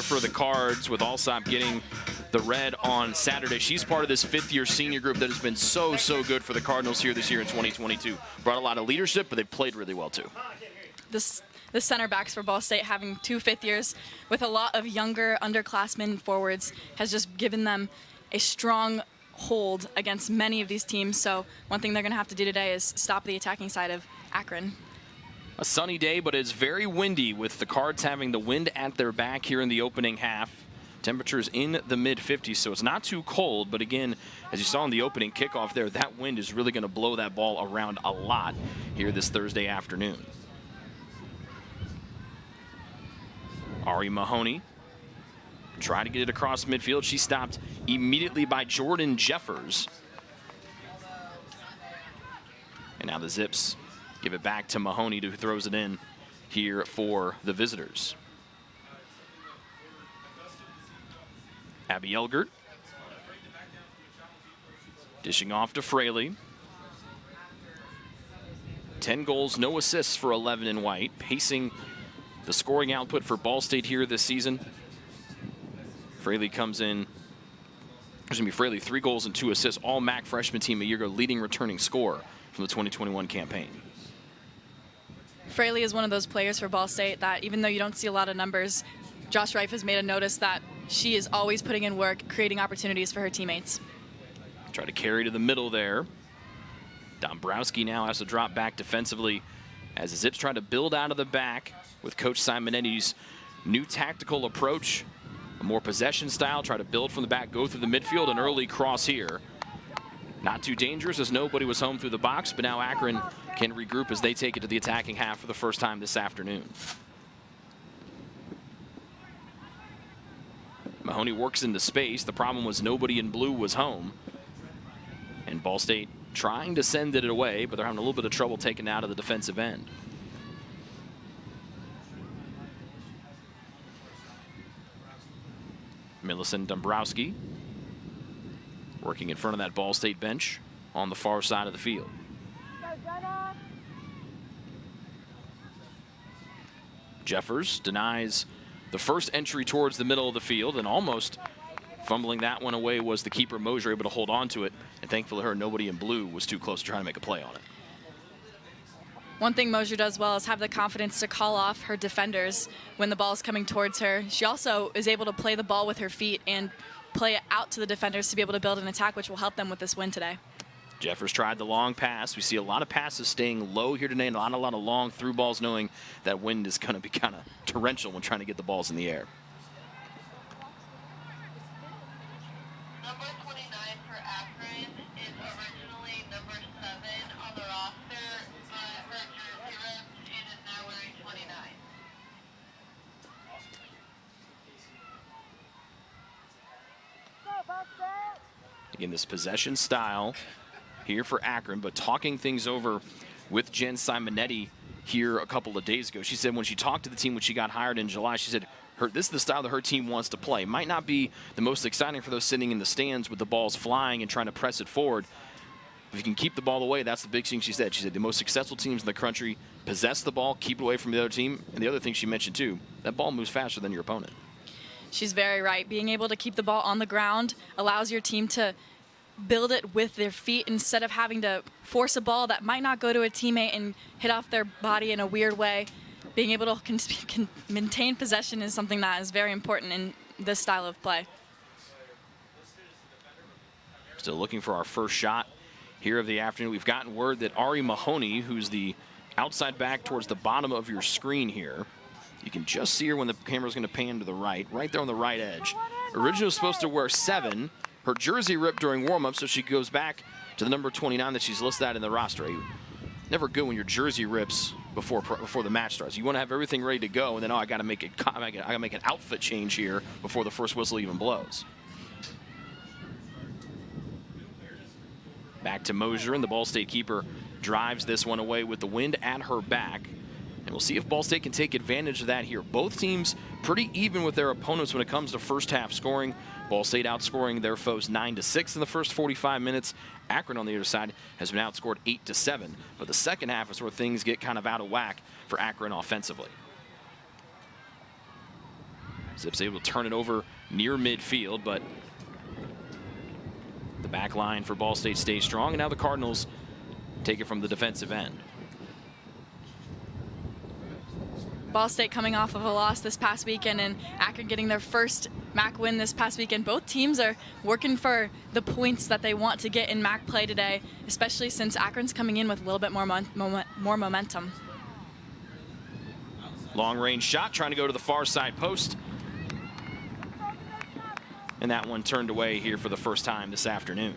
For the Cards, with Alsop getting the red on Saturday. She's part of this fifth-year senior group that has been so good for the Cardinals here this year in 2022. Brought a lot of leadership, but they played really well too. The center backs for Ball State, having 2 fifth years with a lot of younger underclassmen forwards, has just given them a strong hold against many of these teams. So one thing they're going to have to do today is stop the attacking side of Akron. A sunny day, but it's very windy, with the Cards having the wind at their back here in the opening half. Temperatures in the mid-50s, so it's not too cold. But again, as you saw in the opening kickoff there, that wind is really going to blow that ball around a lot here this Thursday afternoon. Ari Mahoney tried to get it across midfield. She stopped immediately by Jordan Jeffers. And now the Zips give it back to Mahoney, who throws it in here for the visitors. Abby Elgert dishing off to Fraley. 10 goals, no assists for 11 in white, pacing the scoring output for Ball State here this season. Fraley comes in, Fraley 3 goals and 2 assists, all MAC freshman team a year ago, leading returning scorer from the 2021 campaign. Fraley is one of those players for Ball State that, even though you don't see a lot of numbers, Josh Reif has made a notice that she is always putting in work, creating opportunities for her teammates. Try to carry to the middle there. Dombrowski now has to drop back defensively as the Zips try to build out of the back with Coach Simonetti's new tactical approach. A more possession style, try to build from the back, go through the midfield, an early cross here. Not too dangerous as nobody was home through the box, but now Akron can regroup as they take it to the attacking half for the first time this afternoon. Mahoney works into space. The problem was nobody in blue was home. And Ball State trying to send it away, but they're having a little bit of trouble taking it out of the defensive end. Millicent Dombrowski working in front of that Ball State bench on the far side of the field. Jeffers denies the first entry towards the middle of the field, and almost fumbling that one away was the keeper Mosier, able to hold on to it, and thankfully nobody in blue was too close to trying to make a play on it. One thing Mosier does well is have the confidence to call off her defenders when the ball is coming towards her. She also is able to play the ball with her feet and play it out to the defenders to be able to build an attack, which will help them with this win today. Jeffers tried the long pass. We see a lot of passes staying low here today, and a lot of long through balls, knowing that wind is going to be kind of torrential when trying to get the balls in the air. Number 29 for Akron is originally number 7 on the roster, but her jersey ripped and is now wearing 29. Again, this possession style here for Akron, but talking things over with Jen Simonetti here a couple of days ago. She said when she talked to the team when she got hired in July, she said this is the style that her team wants to play. Might not be the most exciting for those sitting in the stands with the balls flying and trying to press it forward. If you can keep the ball away, that's the big thing she said. She said the most successful teams in the country possess the ball, keep it away from the other team. And the other thing she mentioned too, that ball moves faster than your opponent. She's very right. Being able to keep the ball on the ground allows your team to build it with their feet instead of having to force a ball that might not go to a teammate and hit off their body in a weird way. Being able to maintain possession is something that is very important in this style of play. Still looking for our first shot here of the afternoon. We've gotten word that Ari Mahoney, who's the outside back towards the bottom of your screen here, you can just see her when the camera's going to pan to the right there on the right edge. Originally was supposed to wear 7. Her jersey ripped during warm-up, so she goes back to the number 29 that she's listed at in the roster. Never good when your jersey rips before the match starts. You want to have everything ready to go, and then I got to make an outfit change here before the first whistle even blows. Back to Mosier, and the Ball State keeper drives this one away with the wind at her back. And we'll see if Ball State can take advantage of that here. Both teams pretty even with their opponents when it comes to first half scoring. Ball State outscoring their foes 9-6 in the first 45 minutes. Akron on the other side has been outscored 8-7. But the second half is where things get kind of out of whack for Akron offensively. Zips able to turn it over near midfield, but the back line for Ball State stays strong, and now the Cardinals take it from the defensive end. Ball State coming off of a loss this past weekend, and Akron getting their first MAC win this past weekend. Both teams are working for the points that they want to get in MAC play today, especially since Akron's coming in with a little bit more momentum. Long range shot, trying to go to the far side post. And that one turned away here for the first time this afternoon.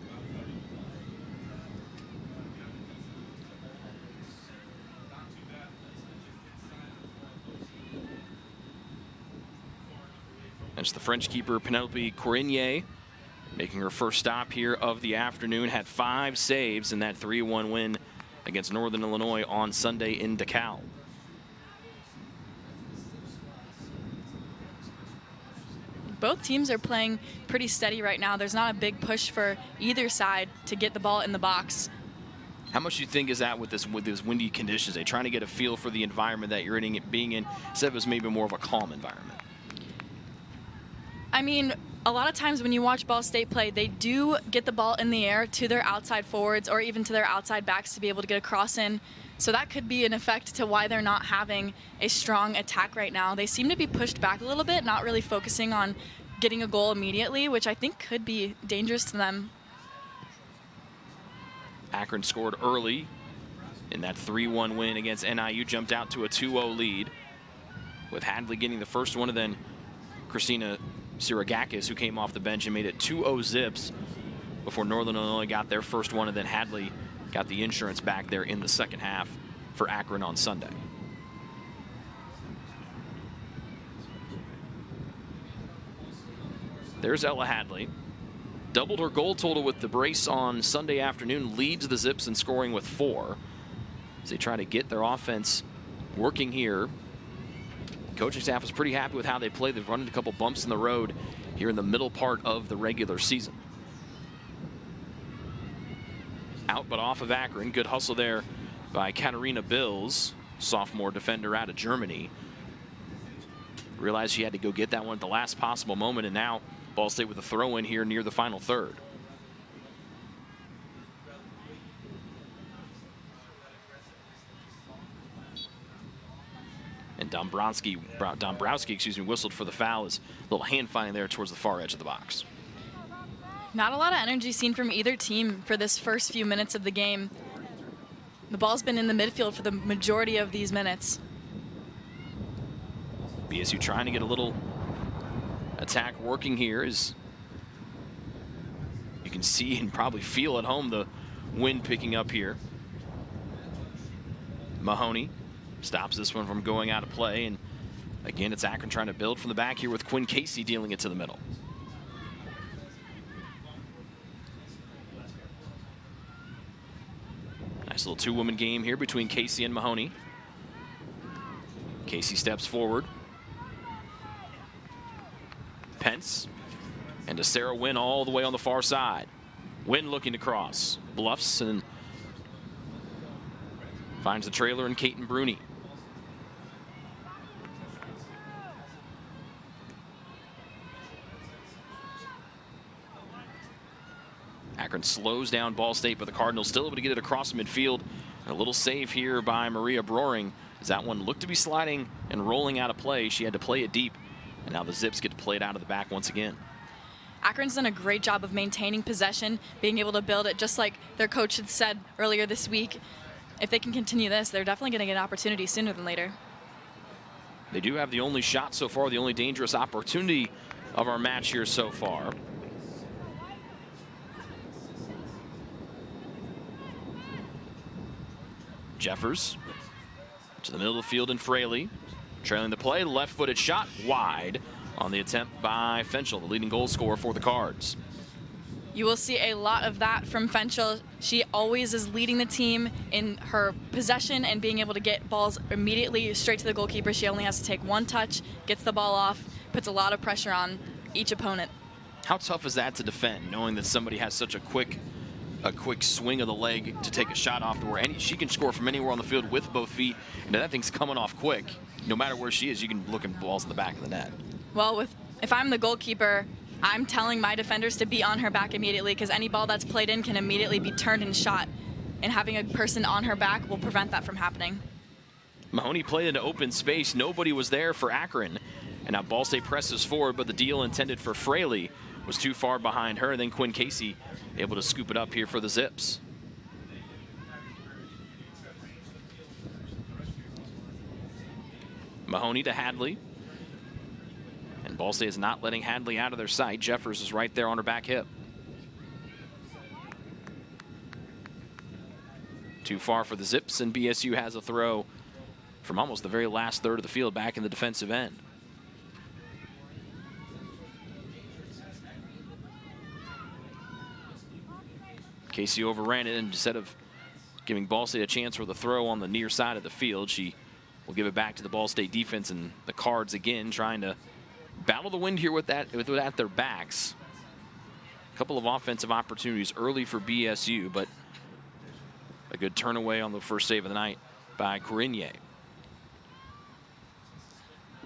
That's the French keeper, Penelope Corigné, making her first stop here of the afternoon. Had 5 saves in that 3-1 win against Northern Illinois on Sunday in DeKalb. Both teams are playing pretty steady right now. There's not a big push for either side to get the ball in the box. How much do you think is that with these windy conditions? They trying to get a feel for the environment that you're being in, instead of it was maybe more of a calm environment? I mean, a lot of times when you watch Ball State play, they do get the ball in the air to their outside forwards or even to their outside backs to be able to get a cross in. So that could be an effect to why they're not having a strong attack right now. They seem to be pushed back a little bit, not really focusing on getting a goal immediately, which I think could be dangerous to them. Akron scored early in that 3-1 win against NIU, jumped out to a 2-0 lead, with Hadley getting the first one, and then Christina Siragakis, who came off the bench and made it 2-0 Zips before Northern Illinois got their first one, and then Hadley got the insurance back there in the second half for Akron on Sunday. There's Ella Hadley. Doubled her goal total with the brace on Sunday afternoon, leads the Zips in scoring with 4 as they try to get their offense working here. Coaching staff was pretty happy with how they played. They've run into a couple bumps in the road here in the middle part of the regular season. Out but off of Akron. Good hustle there by Katarina Bills, sophomore defender out of Germany. Realized she had to go get that one at the last possible moment, and now Ball State with a throw in here near the final third. And Dombrowski, whistled for the foul. As a little hand fighting there towards the far edge of the box. Not a lot of energy seen from either team for this first few minutes of the game. The ball's been in the midfield for the majority of these minutes. BSU trying to get a little attack working here, as you can see and probably feel at home the wind picking up here. Mahoney stops this one from going out of play, and again it's Akron trying to build from the back here with Quinn Casey dealing it to the middle. Nice little two-woman game here between Casey and Mahoney. Casey steps forward. Pence and to Sarah Wynn all the way on the far side. Wynn looking to cross, bluffs and finds the trailer and Caton Bruni. Akron slows down Ball State, but the Cardinals still able to get it across midfield. And a little save here by Maria Broering, as that one looked to be sliding and rolling out of play. She had to play it deep, and now the Zips get to play it out of the back once again. Akron's done a great job of maintaining possession, being able to build it, just like their coach had said earlier this week. If they can continue this, they're definitely going to get an opportunity sooner than later. They do have the only shot so far, the only dangerous opportunity of our match here so far. Jeffers to the middle of the field, and Fraley trailing the play, left-footed shot wide on the attempt by Fenchel, the leading goal scorer for the Cards. You will see a lot of that from Fenchel. She always is leading the team in her possession and being able to get balls immediately straight to the goalkeeper. She only has to take one touch, gets the ball off, puts a lot of pressure on each opponent. How tough is that to defend, knowing that somebody has such a quick swing of the leg to take a shot off, where she can score from anywhere on the field with both feet, and that thing's coming off quick. No matter where she is, you can look at balls in the back of the net. Well, if I'm the goalkeeper, I'm telling my defenders to be on her back immediately, because any ball that's played in can immediately be turned and shot. And having a person on her back will prevent that from happening. Mahoney played into open space. Nobody was there for Akron. And now Ball State presses forward, but the deal intended for Fraley was too far behind her. And then Quinn Casey able to scoop it up here for the Zips. Mahoney to Hadley. And Ball State is not letting Hadley out of their sight. Jeffers is right there on her back hip. Too far for the Zips, and BSU has a throw from almost the very last third of the field back in the defensive end. Casey overran it, and instead of giving Ball State a chance for the throw on the near side of the field, she will give it back to the Ball State defense, and the Cards again trying to battle the wind here with that at their backs. A couple of offensive opportunities early for BSU, but a good turn away on the first save of the night by Corinier.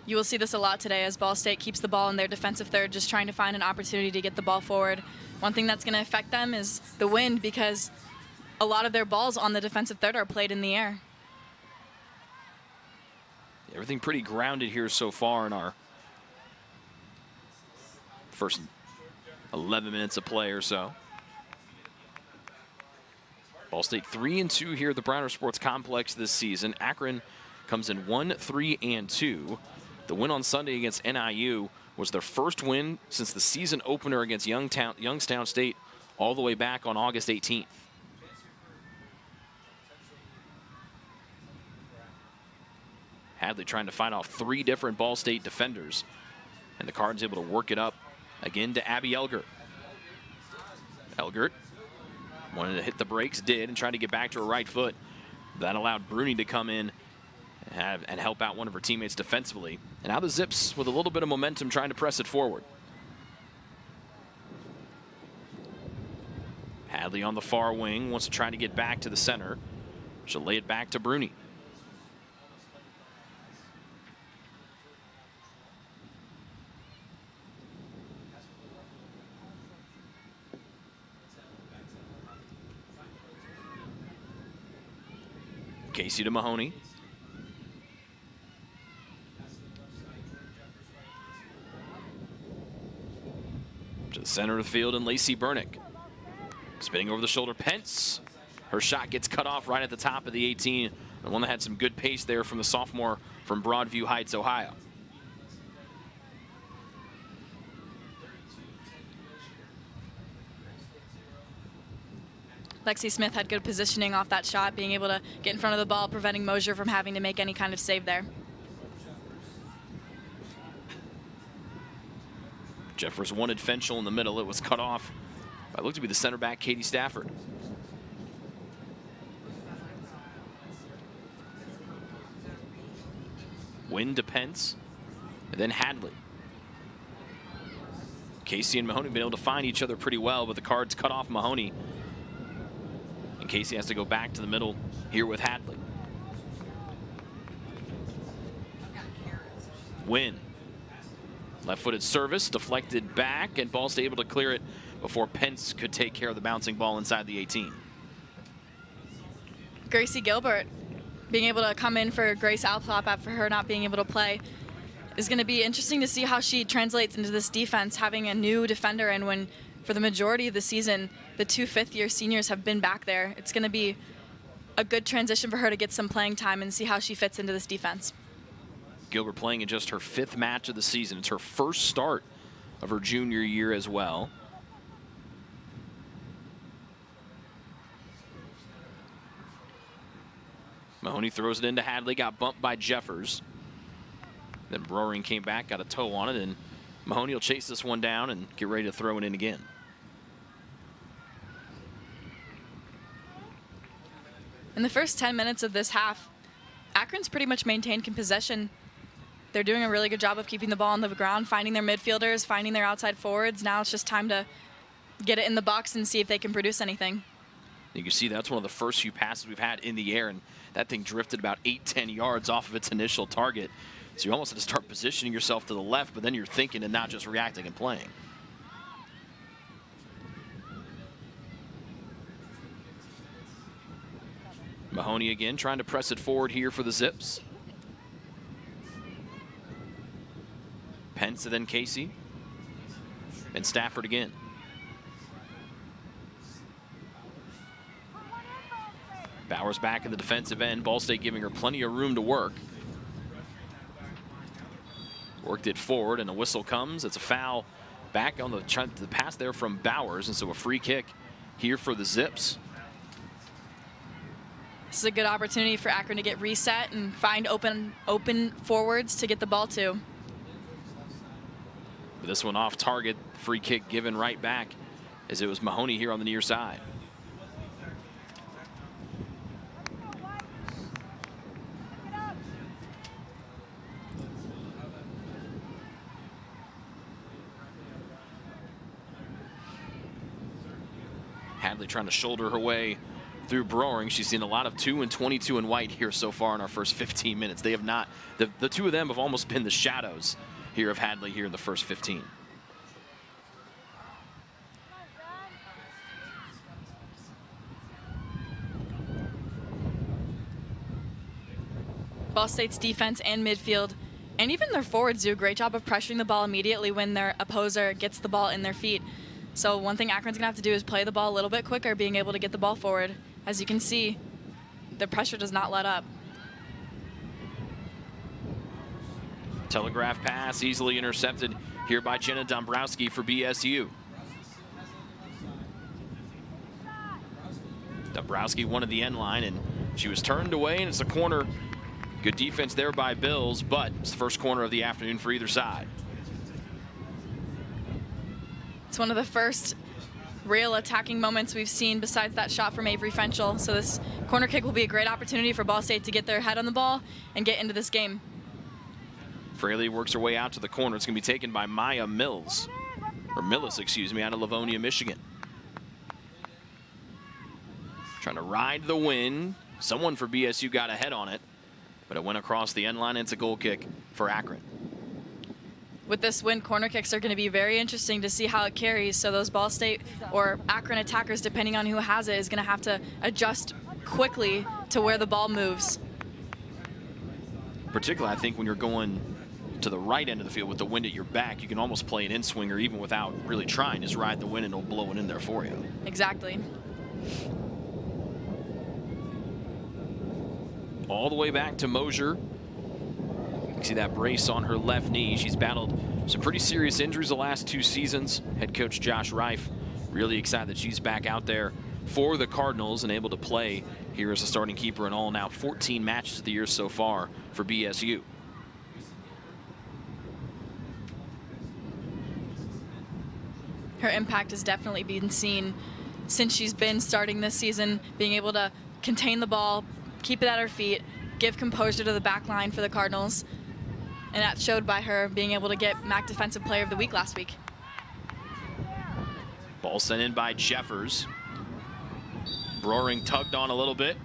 You will see this a lot today as Ball State keeps the ball in their defensive third, just trying to find an opportunity to get the ball forward. One thing that's going to affect them is the wind, because a lot of their balls on the defensive third are played in the air. Everything pretty grounded here so far in our first 11 minutes of play or so. Ball State 3-2 here at the Browner Sports Complex this season. Akron comes in 1-3-2. The win on Sunday against NIU was their first win since the season opener against Youngstown State all the way back on August 18th. Hadley trying to fight off 3 different Ball State defenders, and the Cards able to work it up again to Abby Elgert. Elgert wanted to hit the brakes, did, and tried to get back to her right foot. That allowed Bruni to come in and help out one of her teammates defensively. And now the Zips with a little bit of momentum trying to press it forward. Hadley on the far wing wants to try to get back to the center. She'll lay it back to Bruni. Casey to Mahoney. To the center of the field, and Lacey Bernick. Spinning over the shoulder, Pence. Her shot gets cut off right at the top of the 18. The one that had some good pace there from the sophomore from Broadview Heights, Ohio. Lexi Smith had good positioning off that shot, being able to get in front of the ball, preventing Mosier from having to make any kind of save there. Jeffers wanted Fenchel in the middle. It was cut off by looked to be the center back, Katie Stafford. Win to Pence, and then Hadley. Casey and Mahoney have been able to find each other pretty well, but the Cards cut off Mahoney. And Casey has to go back to the middle here with Hadley. Win. Left-footed service, deflected back, and Ball State able to clear it before Pence could take care of the bouncing ball inside the 18. Gracie Gilbert being able to come in for Grace Alplop after her not being able to play is going to be interesting to see how she translates into this defense, having a new defender, and when for the majority of the season the 2 fifth-year seniors have been back there. It's going to be a good transition for her to get some playing time and see how she fits into this defense. Gilbert playing in just her 5th match of the season. It's her first start of her junior year as well. Mahoney throws it into Hadley, got bumped by Jeffers. Then Broering came back, got a toe on it, and Mahoney will chase this one down and get ready to throw it in again. In the first 10 minutes of this half, Akron's pretty much maintained possession. They're doing a really good job of keeping the ball on the ground, finding their midfielders, finding their outside forwards. Now it's just time to get it in the box and see if they can produce anything. You can see that's one of the first few passes we've had in the air, and that thing drifted about 8-10 yards off of its initial target. So you almost have to start positioning yourself to the left, but then you're thinking and not just reacting and playing. Mahoney again trying to press it forward here for the Zips. Pence and then Casey. And Stafford again. Bowers back in the defensive end. Ball State giving her plenty of room to work. Worked it forward and a whistle comes. It's a foul back on the pass there from Bowers, and so a free kick here for the Zips. This is a good opportunity for Akron to get reset and find open forwards to get the ball to. This one off target, free kick given right back as it was Mahoney here on the near side. Hadley trying to shoulder her way through Broering. She's seen a lot of 2 and 22 in white here so far in our first 15 minutes. They have not, the two of them have almost been the shadows here of Hadley here in the first 15. Ball State's defense and midfield, and even their forwards, do a great job of pressuring the ball immediately when their opposer gets the ball in their feet. So one thing Akron's gonna have to do is play the ball a little bit quicker, being able to get the ball forward. As you can see, the pressure does not let up. Telegraph pass easily intercepted here by Jenna Dombrowski for BSU. Dombrowski wanted the end line and she was turned away, and it's a corner. Good defense there by Bills, but it's the first corner of the afternoon for either side. It's one of the first real attacking moments we've seen besides that shot from Avery Frenchel. So this corner kick will be a great opportunity for Ball State to get their head on the ball and get into this game. Fraley works her way out to the corner. It's going to be taken by Maya Mills, or Millis, excuse me, out of Livonia, Michigan. Trying to ride the wind. Someone for BSU got ahead on it, but it went across the end line. It's a goal kick for Akron. With this win, corner kicks are going to be very interesting to see how it carries. So those Ball State or Akron attackers, depending on who has it, is going to have to adjust quickly to where the ball moves. Particularly, I think, when you're going to the right end of the field with the wind at your back, you can almost play an in-swinger even without really trying. Just ride the wind and it'll blow it in there for you. Exactly. All the way back to Mosier. You can see that brace on her left knee. She's battled some pretty serious injuries the last 2 seasons. Head coach Josh Reif really excited that she's back out there for the Cardinals and able to play here as a starting keeper in all now 14 matches of the year so far for BSU. Her impact has definitely been seen since she's been starting this season, being able to contain the ball, keep it at her feet, give composure to the back line for the Cardinals. And that showed by her being able to get MAC Defensive Player of the Week last week. Ball sent in by Jeffers. Broering tugged on a little bit.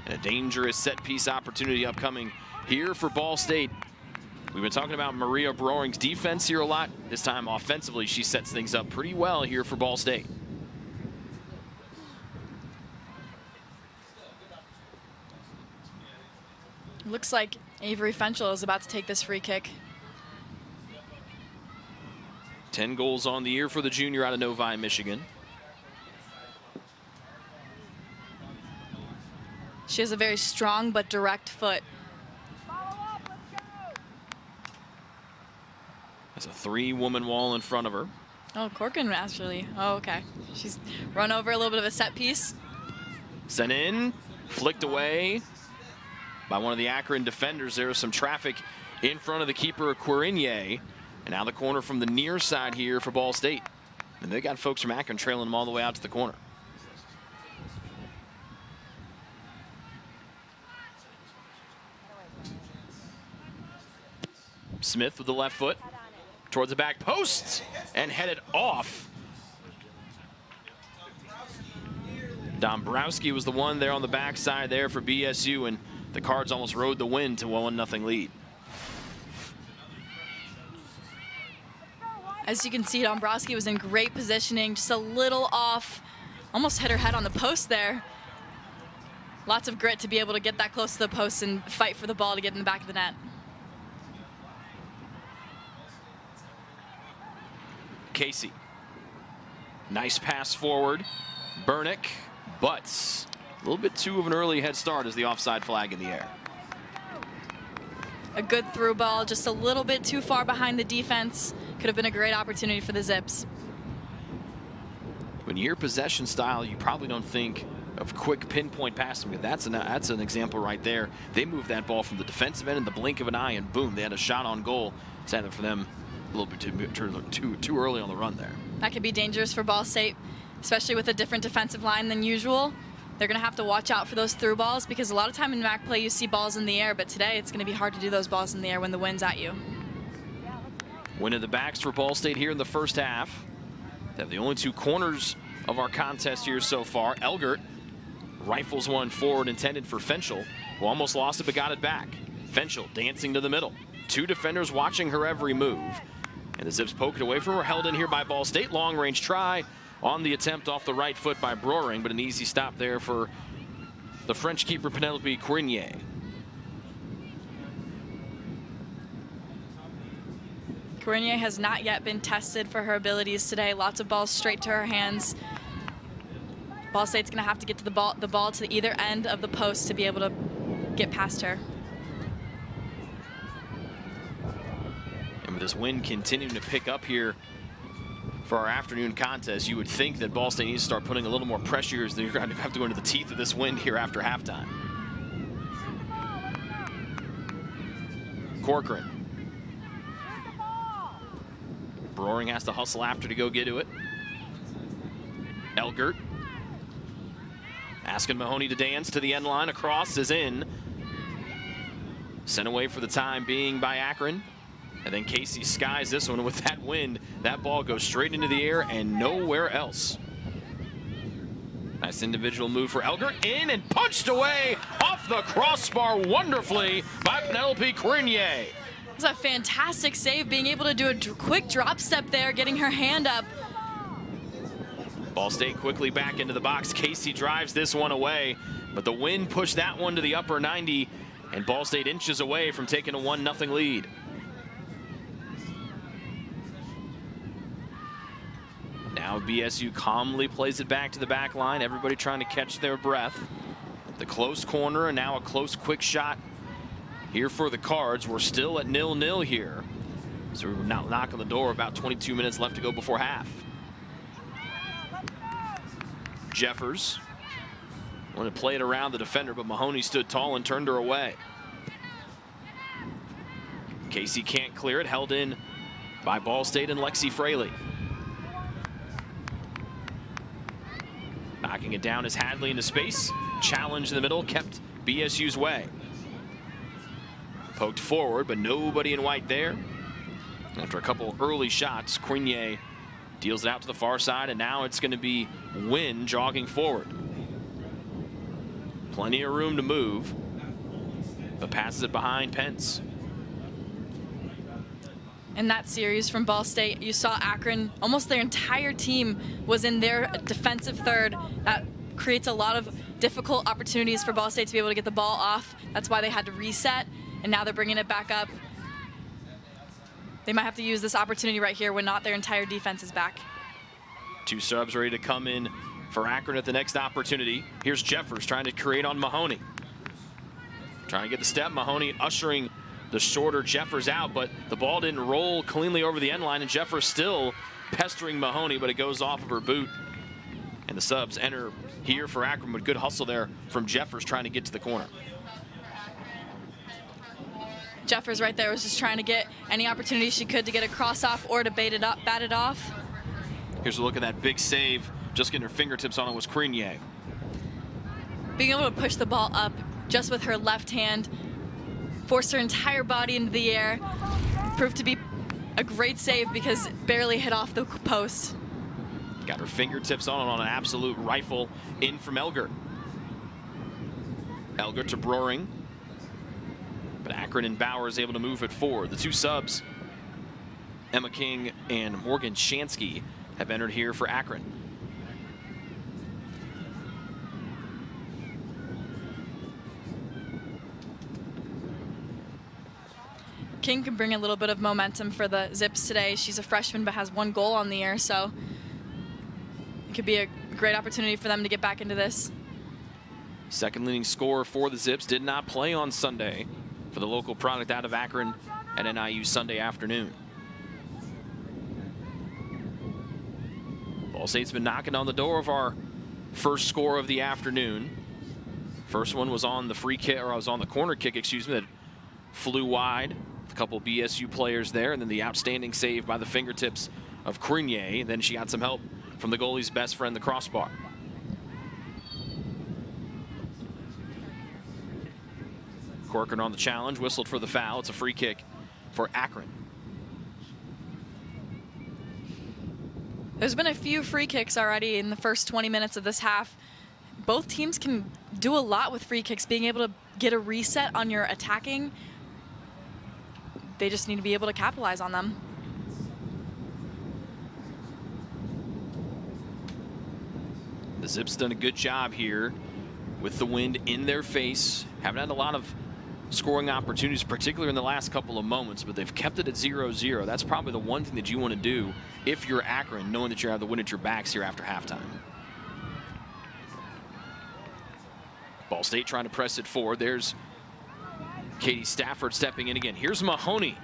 And a dangerous set piece opportunity upcoming here for Ball State. We've been talking about Maria Broering's defense here a lot. This time offensively, she sets things up pretty well here for Ball State. Looks like Avery Frenchel is about to take this free kick. 10 goals on the year for the junior out of Novi, Michigan. She has a very strong but direct foot. There's a 3-woman wall in front of her. Oh, Corcoran actually. Oh, okay. She's run over a little bit of a set piece. Sent in, flicked away by one of the Akron defenders. There's some traffic in front of the keeper, Quirinier. And now the corner from the near side here for Ball State. And they got folks from Akron trailing them all the way out to the corner. Smith with the left foot towards the back post and headed off. Dombrowski was the one there on the backside there for BSU, and the Cards almost rode the wind to a 1-0 lead. As you can see, Dombrowski was in great positioning, just a little off, almost hit her head on the post there. Lots of grit to be able to get that close to the post and fight for the ball to get in the back of the net. Casey. Nice pass forward. Bernick, but a little bit too of an early head start as the offside flag in the air. A good through ball, just a little bit too far behind the defense. Could have been a great opportunity for the Zips. When you hear possession style, you probably don't think of quick pinpoint passing. That's an example right there. They moved that ball from the defensive end in the blink of an eye, and boom, they had a shot on goal. Sadly for them, a little bit too early on the run there. That could be dangerous for Ball State, especially with a different defensive line than usual. They're going to have to watch out for those through balls because a lot of time in MAC play you see balls in the air, but today it's going to be hard to do those balls in the air when the wind's at you. Win of the backs for Ball State here in the first half. They have the only two corners of our contest here so far. Elgert rifles one forward intended for Fenchel, who almost lost it but got it back. Fenchel dancing to the middle. Two defenders watching her every move. And the Zips poke it away from her, held in here by Ball State. Long range try on the attempt off the right foot by Broering, but an easy stop there for the French keeper Penelope Cournier. Cournier has not yet been tested for her abilities today. Lots of balls straight to her hands. Ball State's going to have to get to the ball to either end of the post to be able to get past her. And with this wind continuing to pick up here for our afternoon contest, you would think that Ball State needs to start putting a little more pressure as they're going to have to go into the teeth of this wind here after halftime. Corcoran. Broering has to hustle after to go get to it. Elgert. Asking Mahoney to dance to the end line. Across is in. Sent away for the time being by Akron. And then Casey skies this one. With that wind, that ball goes straight into the air and nowhere else. Nice individual move for Elgert. In and punched away off the crossbar wonderfully by Penelope Cournier. It's a fantastic save, being able to do a quick drop step there, getting her hand up. Ball State quickly back into the box. Casey drives this one away, but the wind pushed that one to the upper 90, and Ball State inches away from taking a 1-0 lead. Now BSU calmly plays it back to the back line, everybody trying to catch their breath. The close corner, and now a close quick shot here for the Cards. We're still at 0-0 here. So we're now knocking the door, about 22 minutes left to go before half. Jeffers wanted to play it around the defender, but Mahoney stood tall and turned her away. Casey can't clear it, held in by Ball State and Lexi Fraley. Knocking it down is Hadley into space. Challenge in the middle, kept BSU's way. Poked forward, but nobody in white there. After a couple early shots, Cournier deals it out to the far side, and now it's going to be Wynn jogging forward. Plenty of room to move, but passes it behind Pence. In that series from Ball State, you saw Akron, almost their entire team was in their defensive third. That creates a lot of difficult opportunities for Ball State to be able to get the ball off. That's why they had to reset, and now they're bringing it back up. They might have to use this opportunity right here when not their entire defense is back. Two subs ready to come in for Akron at the next opportunity. Here's Jeffers trying to create on Mahoney. Trying to get the step. Mahoney ushering the shorter Jeffers out, but the ball didn't roll cleanly over the end line, and Jeffers still pestering Mahoney, but it goes off of her boot. And the subs enter here for Akron, but good hustle there from Jeffers trying to get to the corner. Jeffers right there was just trying to get any opportunity she could to get a cross off or to bat it off. Here's a look at that big save. Just getting her fingertips on it was Cournier. Being able to push the ball up just with her left hand, forced her entire body into the air, proved to be a great save because it barely hit off the post. Got her fingertips on an absolute rifle in from Elgert. Elgert to Broering. But Akron and Bauer is able to move it forward. The two subs Emma King and Morgan Shansky have entered here for Akron. King can bring a little bit of momentum for the Zips today. She's a freshman but has 1 goal on the year, so it could be a great opportunity for them to get back into this. Second leading scorer for the Zips did not play on Sunday for the local product out of Akron at NIU Sunday afternoon. Ball State's been knocking on the door of our first score of the afternoon. First one was on the free kick, or I was on the corner kick, excuse me, that flew wide. A couple BSU players there, and then the outstanding save by the fingertips of Crinier. Then she got some help from the goalie's best friend, the crossbar. Corcoran on the challenge, whistled for the foul. It's a free kick for Akron. There's been a few free kicks already in the first 20 minutes of this half. Both teams can do a lot with free kicks, being able to get a reset on your attacking. They just need to be able to capitalize on them. The Zips done a good job here with the wind in their face. Haven't had a lot of scoring opportunities, particularly in the last couple of moments, but they've kept it at 0-0. That's probably the one thing that you want to do if you're Akron, knowing that you have the win at your backs here after halftime. Ball State trying to press it forward. There's Katie Stafford stepping in again. Here's Mahoney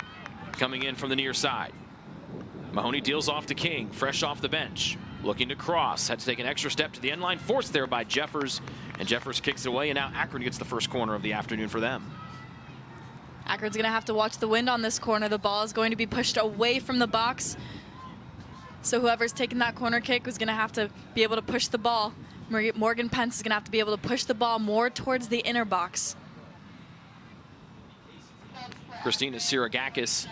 coming in from the near side. Mahoney deals off to King, fresh off the bench. Looking to cross, had to take an extra step to the end line, forced there by Jeffers, and Jeffers kicks it away, and now Akron gets the first corner of the afternoon for them. Akron's going to have to watch the wind on this corner. The ball is going to be pushed away from the box. So whoever's taking that corner kick is going to have to be able to push the ball. Morgan Pence is going to have to be able to push the ball more towards the inner box. Christina Siragakis,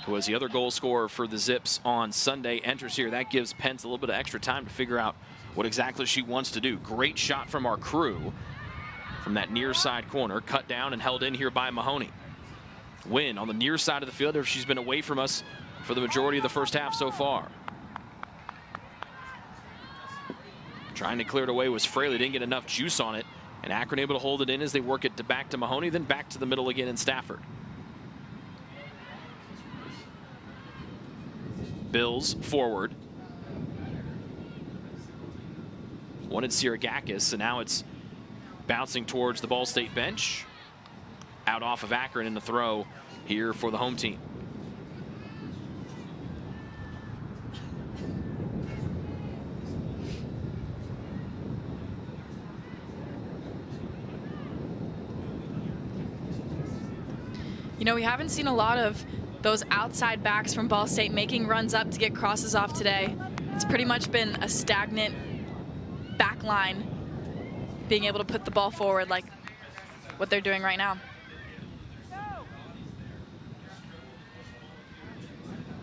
who was the other goal scorer for the Zips on Sunday, enters here. That gives Pence a little bit of extra time to figure out what exactly she wants to do. Great shot from our crew from that near side corner, cut down and held in here by Mahoney. Win on the near side of the field. She's been away from us for the majority of the first half so far. Trying to clear it away was Fraley, didn't get enough juice on it, and Akron able to hold it in as they work it back to Mahoney, then back to the middle again in Stafford. Bills forward. Wanted Siragakis, and now it's bouncing towards the Ball State bench. Out off of Akron in the throw here for the home team. You know, we haven't seen a lot of those outside backs from Ball State making runs up to get crosses off today. It's pretty much been a stagnant back line being able to put the ball forward like what they're doing right now.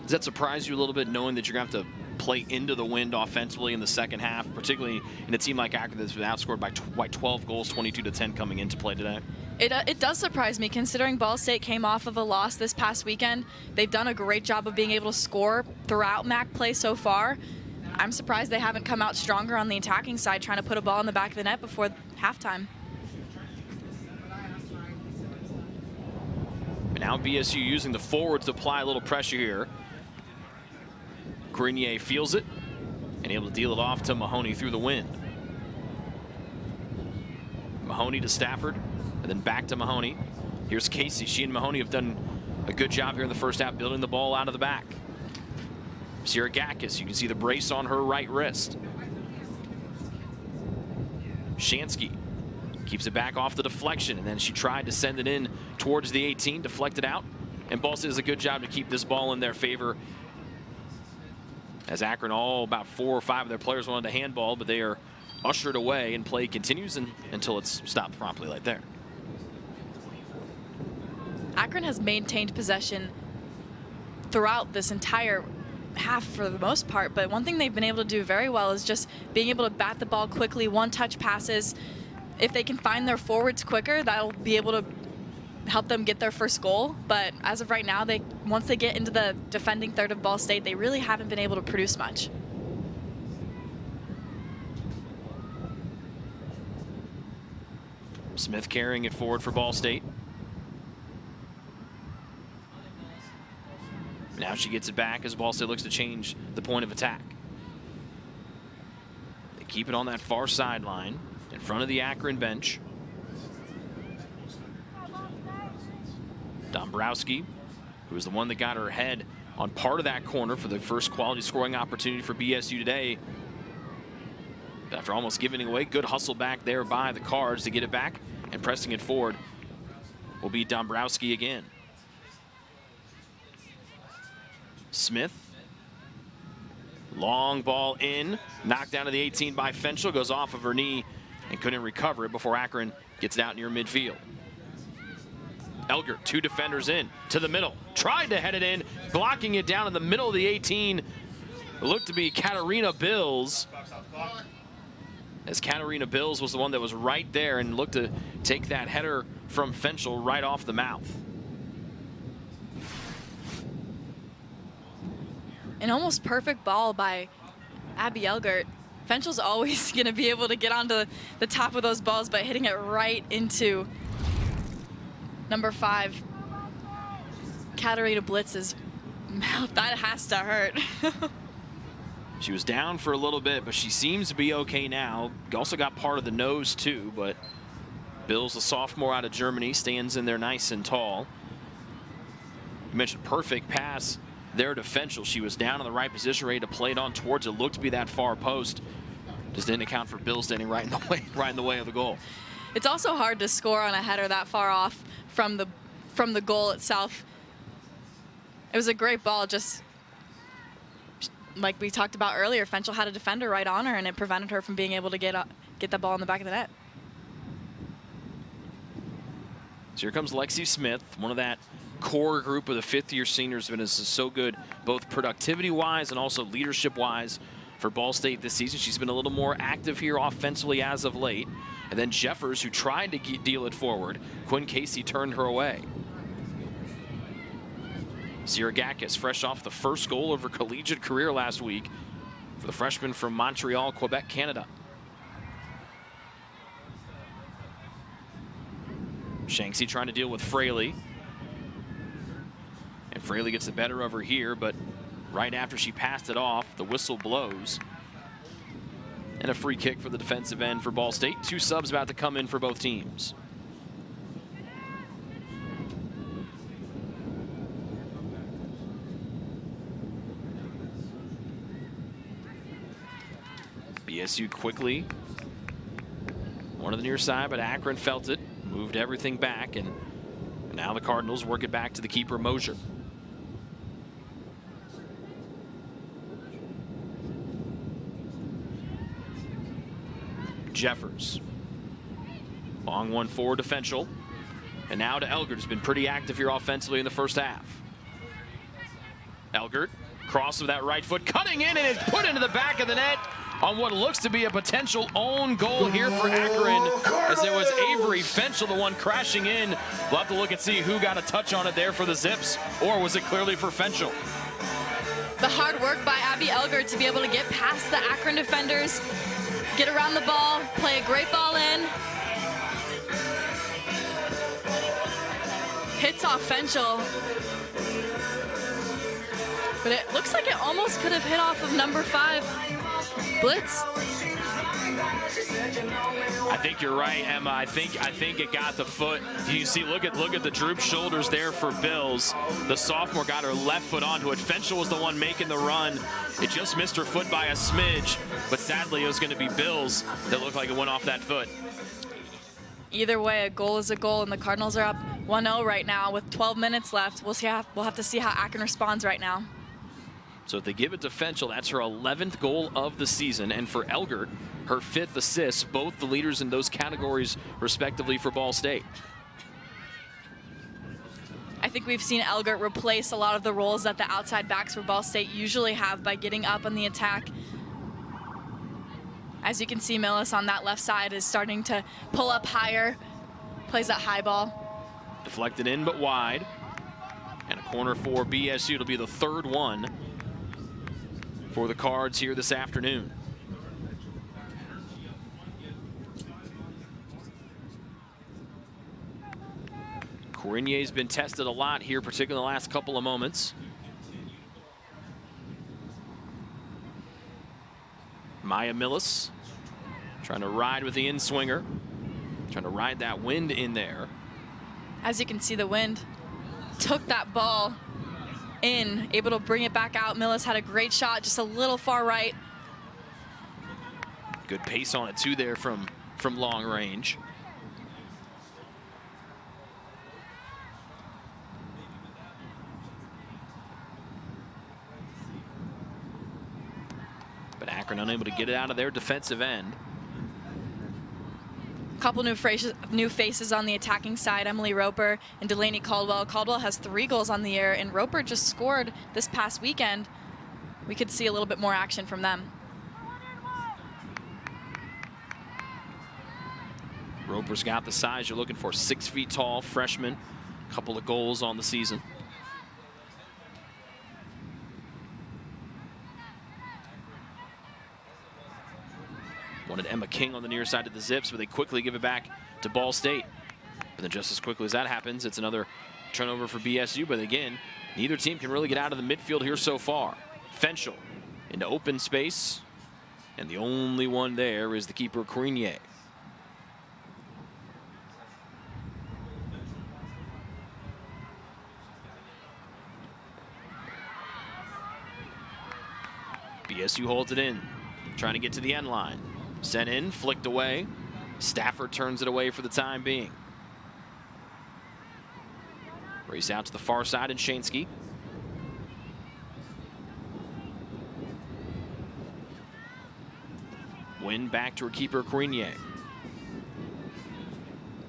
Does that surprise you a little bit, knowing that you're going to have to play into the wind offensively in the second half, particularly in a team like Akron that's been outscored by 12 goals, 22-10 coming into play today? It does surprise me, considering Ball State came off of a loss this past weekend. They've done a great job of being able to score throughout MAC play so far. I'm surprised they haven't come out stronger on the attacking side, trying to put a ball in the back of the net before halftime. And now BSU using the forwards to apply a little pressure here. Grenier feels it and able to deal it off to Mahoney through the wind. Mahoney to Stafford, and then back to Mahoney. Here's Casey. She and Mahoney have done a good job here in the first half, building the ball out of the back. Siragakis, you can see the brace on her right wrist. Shansky keeps it back off the deflection, and then she tried to send it in towards the 18, deflected out, and Ball State does a good job to keep this ball in their favor. As Akron, all about 4 or 5 of their players wanted to handball, but they are ushered away, and play continues until it's stopped promptly right there. Akron has maintained possession throughout this entire half for the most part, but one thing they've been able to do very well is just being able to bat the ball quickly, one-touch passes. If they can find their forwards quicker, that'll be able to help them get their first goal. But as of right now, once they get into the defending third of Ball State, they really haven't been able to produce much. Smith carrying it forward for Ball State. Now she gets it back as Ball State looks to change the point of attack. They keep it on that far sideline in front of the Akron bench. Dombrowski, who was the one that got her head on part of that corner for the first quality scoring opportunity for BSU today. But after almost giving it away, good hustle back there by the Cards to get it back, and pressing it forward will be Dombrowski again. Smith, long ball in, knocked down to the 18 by Fenchel, goes off of her knee and couldn't recover it before Akron gets it out near midfield. Elgert, 2 defenders in to the middle, tried to head it in, blocking it down in the middle of the 18. It looked to be Katarina Bills, as Katarina Bills was the one that was right there and looked to take that header from Fenchel right off the mouth. An almost perfect ball by Abby Elgert. Fenchel's always going to be able to get onto the top of those balls, but hitting it right into number 5, Katarina Blitz's mouth. That has to hurt. She was down for a little bit, but she seems to be okay now. Also got part of the nose too, but Bills, the sophomore out of Germany, stands in there nice and tall. You mentioned perfect pass there to Fenchel. She was down in the right position, ready to play it on towards it. Looked to be that far post. Just didn't account for Bill standing right in the way of the goal. It's also hard to score on a header that far off from the goal itself. It was a great ball, just like we talked about earlier. Fenchel had a defender right on her, and it prevented her from being able to get the ball in the back of the net. So here comes Lexi Smith, one of that core group of the 5th-year seniors, been so good both productivity-wise and also leadership-wise for Ball State this season. She's been a little more active here offensively as of late. And then Jeffers, who tried to deal it forward, Quinn Casey turned her away. Siragakis, fresh off the first goal of her collegiate career last week for the freshman from Montreal, Quebec, Canada. Shanksy trying to deal with Fraley. And Fraley gets the better of her here, but right after she passed it off, the whistle blows. And a free kick for the defensive end for Ball State. 2 subs about to come in for both teams. BSU quickly. One to the near side, but Akron felt it. Moved everything back, and now the Cardinals work it back to the keeper, Mosier. Jeffers. Long one forward to Fenchel. And now to Elgert, who's been pretty active here offensively in the first half. Elgert, cross with that right foot, cutting in, and it's put into the back of the net on what looks to be a potential own goal here for Akron, as it was Avery Fenchel, the one crashing in. We'll have to look and see who got a touch on it there for the Zips, or was it clearly for Fenchel? The hard work by Abby Elgert to be able to get past the Akron defenders, get around the ball, play a great ball in. Hits off Fenchel. But it looks like it almost could have hit off of number 5, Blitz. I think you're right, Emma. I think it got the foot. You see, look at the drooped shoulders there for Bills. The sophomore got her left foot onto it. Fenchel was the one making the run. It just missed her foot by a smidge, but sadly it was going to be Bills that looked like it went off that foot. Either way, a goal is a goal, and the Cardinals are up 1-0 right now with 12 minutes left. We'll have to see how Akron responds right now. So if they give it to Fenchel, that's her 11th goal of the season. And for Elgert, her 5th assist, both the leaders in those categories respectively for Ball State. I think we've seen Elgert replace a lot of the roles that the outside backs for Ball State usually have by getting up on the attack. As you can see, Millis on that left side is starting to pull up higher, plays that high ball. Deflected in, but wide. And a corner for BSU. It'll be the third one for the Cards here this afternoon. Corinier's been tested a lot here, particularly in the last couple of moments. Maya Millis trying to ride with the in-swinger. Trying to ride that wind in there. As you can see, the wind took that ball in, able to bring it back out. Millis had a great shot, just a little far right. Good pace on it too there from long range. But Akron unable to get it out of their defensive end. Couple new faces on the attacking side, Emily Roper and Delaney Caldwell. Caldwell has 3 goals on the year, and Roper just scored this past weekend. We could see a little bit more action from them. Roper's got the size you're looking for, 6 feet tall, freshman, couple of goals on the season. Wanted Emma King on the near side of the Zips, but they quickly give it back to Ball State. But then just as quickly as that happens, it's another turnover for BSU. But again, neither team can really get out of the midfield here so far. Fenchel into open space, and the only one there is the keeper, Corinier. BSU holds it in, trying to get to the end line. Sent in, flicked away. Stafford turns it away for the time being. Race out to the far side, and Shansky. Win back to her keeper, Corinier.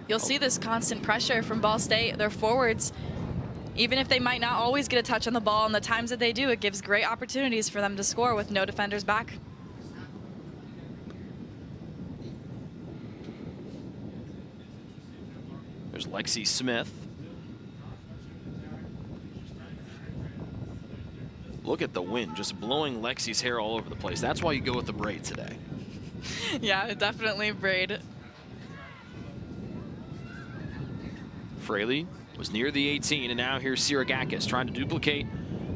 You'll see this constant pressure from Ball State. Their forwards, even if they might not always get a touch on the ball, and the times that they do, it gives great opportunities for them to score with no defenders back. There's Lexi Smith. Look at the wind just blowing Lexi's hair all over the place. That's why you go with the braid today. Yeah, definitely braid. Fraley was near the 18, and now here's Siragakis trying to duplicate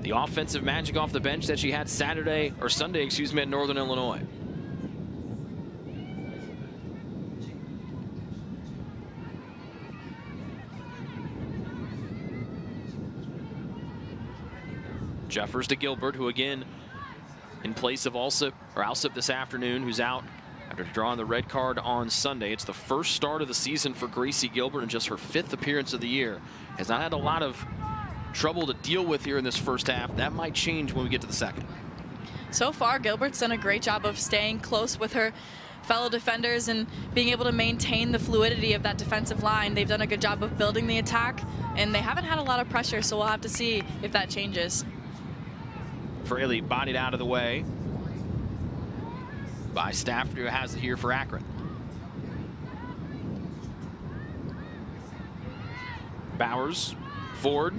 the offensive magic off the bench that she had Sunday, at Northern Illinois. Jeffers to Gilbert, who again in place of Alsip this afternoon, who's out after drawing the red card on Sunday. It's the first start of the season for Gracie Gilbert and just her 5th appearance of the year. Has not had a lot of trouble to deal with here in this first half. That might change when we get to the second. So far, Gilbert's done a great job of staying close with her fellow defenders and being able to maintain the fluidity of that defensive line. They've done a good job of building the attack, and they haven't had a lot of pressure, so we'll have to see if that changes. Fraley bodied out of the way by Stafford, who has it here for Akron. Bowers forward